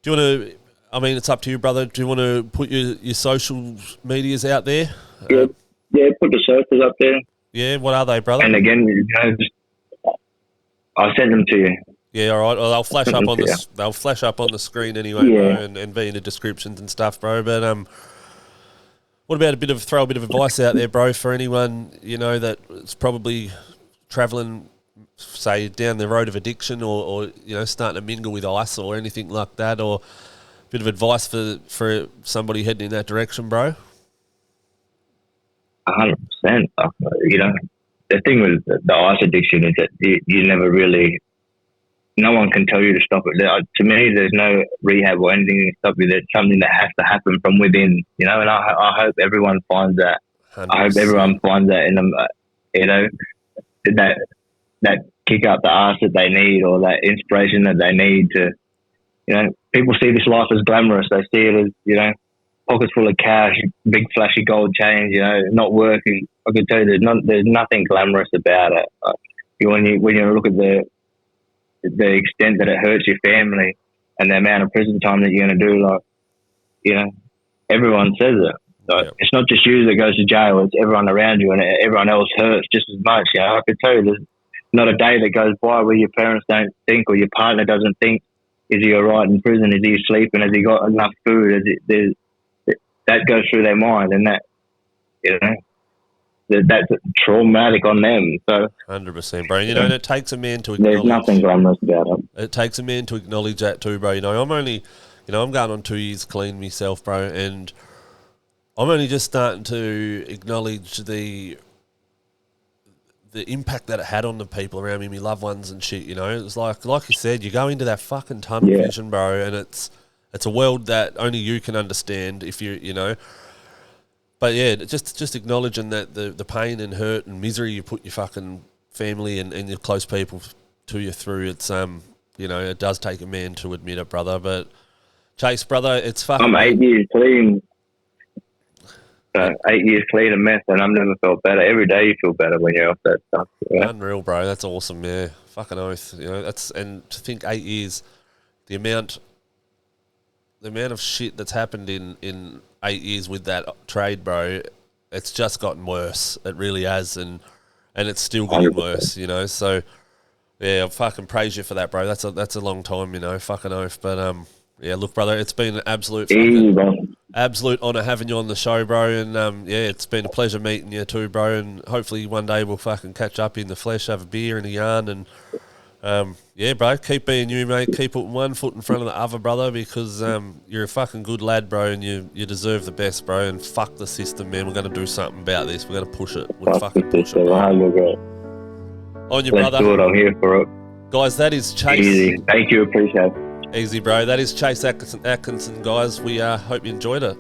you want to, I mean, it's up to you, brother. Do you want to put your social medias out there? Yeah, put the socials up there. Yeah, what are they, brother? And again, you know, I'll send them to you. Yeah, all right. Well, they'll flash up on they'll flash up on the screen anyway, bro, and be in the descriptions and stuff, bro. But what about throw a bit of advice out there, bro, for anyone, you know, that's probably travelling, say, down the road of addiction or you know, starting to mingle with ice or anything like that, or a bit of advice for somebody heading in that direction, bro? 100%. You know, the thing with the ice addiction is that you never really, no one can tell you to stop it. To me, there's no rehab or anything to stop you. There's something that has to happen from within, you know, and I hope everyone finds that. 100%. I hope everyone finds that in them, you know, that kick up the arse that they need or that inspiration that they need to, you know, people see this life as glamorous. They see it as, you know, pockets full of cash, big flashy gold chains, you know, not working. I can tell you there's nothing glamorous about it. When you look at the extent that it hurts your family and the amount of prison time that you're going to do, like, you know, everyone says it. Like, It's not just you that goes to jail, it's everyone around you, and everyone else hurts just as much. You know, I can tell you there's not a day that goes by where your parents don't think or your partner doesn't think, is he all right in prison? Is he sleeping? Has he got enough food? That goes through their mind, and that, you know, that's traumatic on them. So 100%, bro. You know, and it takes a man to acknowledge. There's nothing glamorous about it. It takes a man to acknowledge that too, bro. You know, I'm going on 2 years clean myself, bro, and I'm only just starting to acknowledge the impact that it had on the people around me, my loved ones and shit. You know, it's like you said, you go into that fucking tunnel vision, bro, and it's a world that only you can understand if you know. But yeah, just acknowledging that the pain and hurt and misery you put your fucking family and your close people to you through, it's you know, it does take a man to admit it, brother. But Chase, brother, it's fucking. I'm 8 years clean. 8 years clean of meth, and I've never felt better. Every day you feel better when you're off that stuff. Yeah. Unreal, bro. That's awesome. Yeah, fucking oath. You know, and to think 8 years, the amount of shit that's happened in 8 years with that trade, bro, it's just gotten worse. It really has, and it's still getting 100%. Worse, you know. So yeah, I fucking praise you for that, bro. That's a long time, you know, fucking oath. But yeah, look, brother, it's been an absolute honour having you on the show, bro. And yeah, it's been a pleasure meeting you too, bro. And hopefully one day we'll fucking catch up in the flesh, have a beer and a yarn, and yeah, bro, keep being you, mate. Keep putting one foot in front of the other, brother, because you're a fucking good lad, bro, and you deserve the best, bro. And fuck the system, man. We're going to do something about this. We're going to push it. We'll fucking push it, bro. On you, brother. Let's do it. I'm here for it. Guys, that is Chase. Easy. Thank you. Appreciate it. Easy, bro. That is Chase Atkinson, guys. We hope you enjoyed it.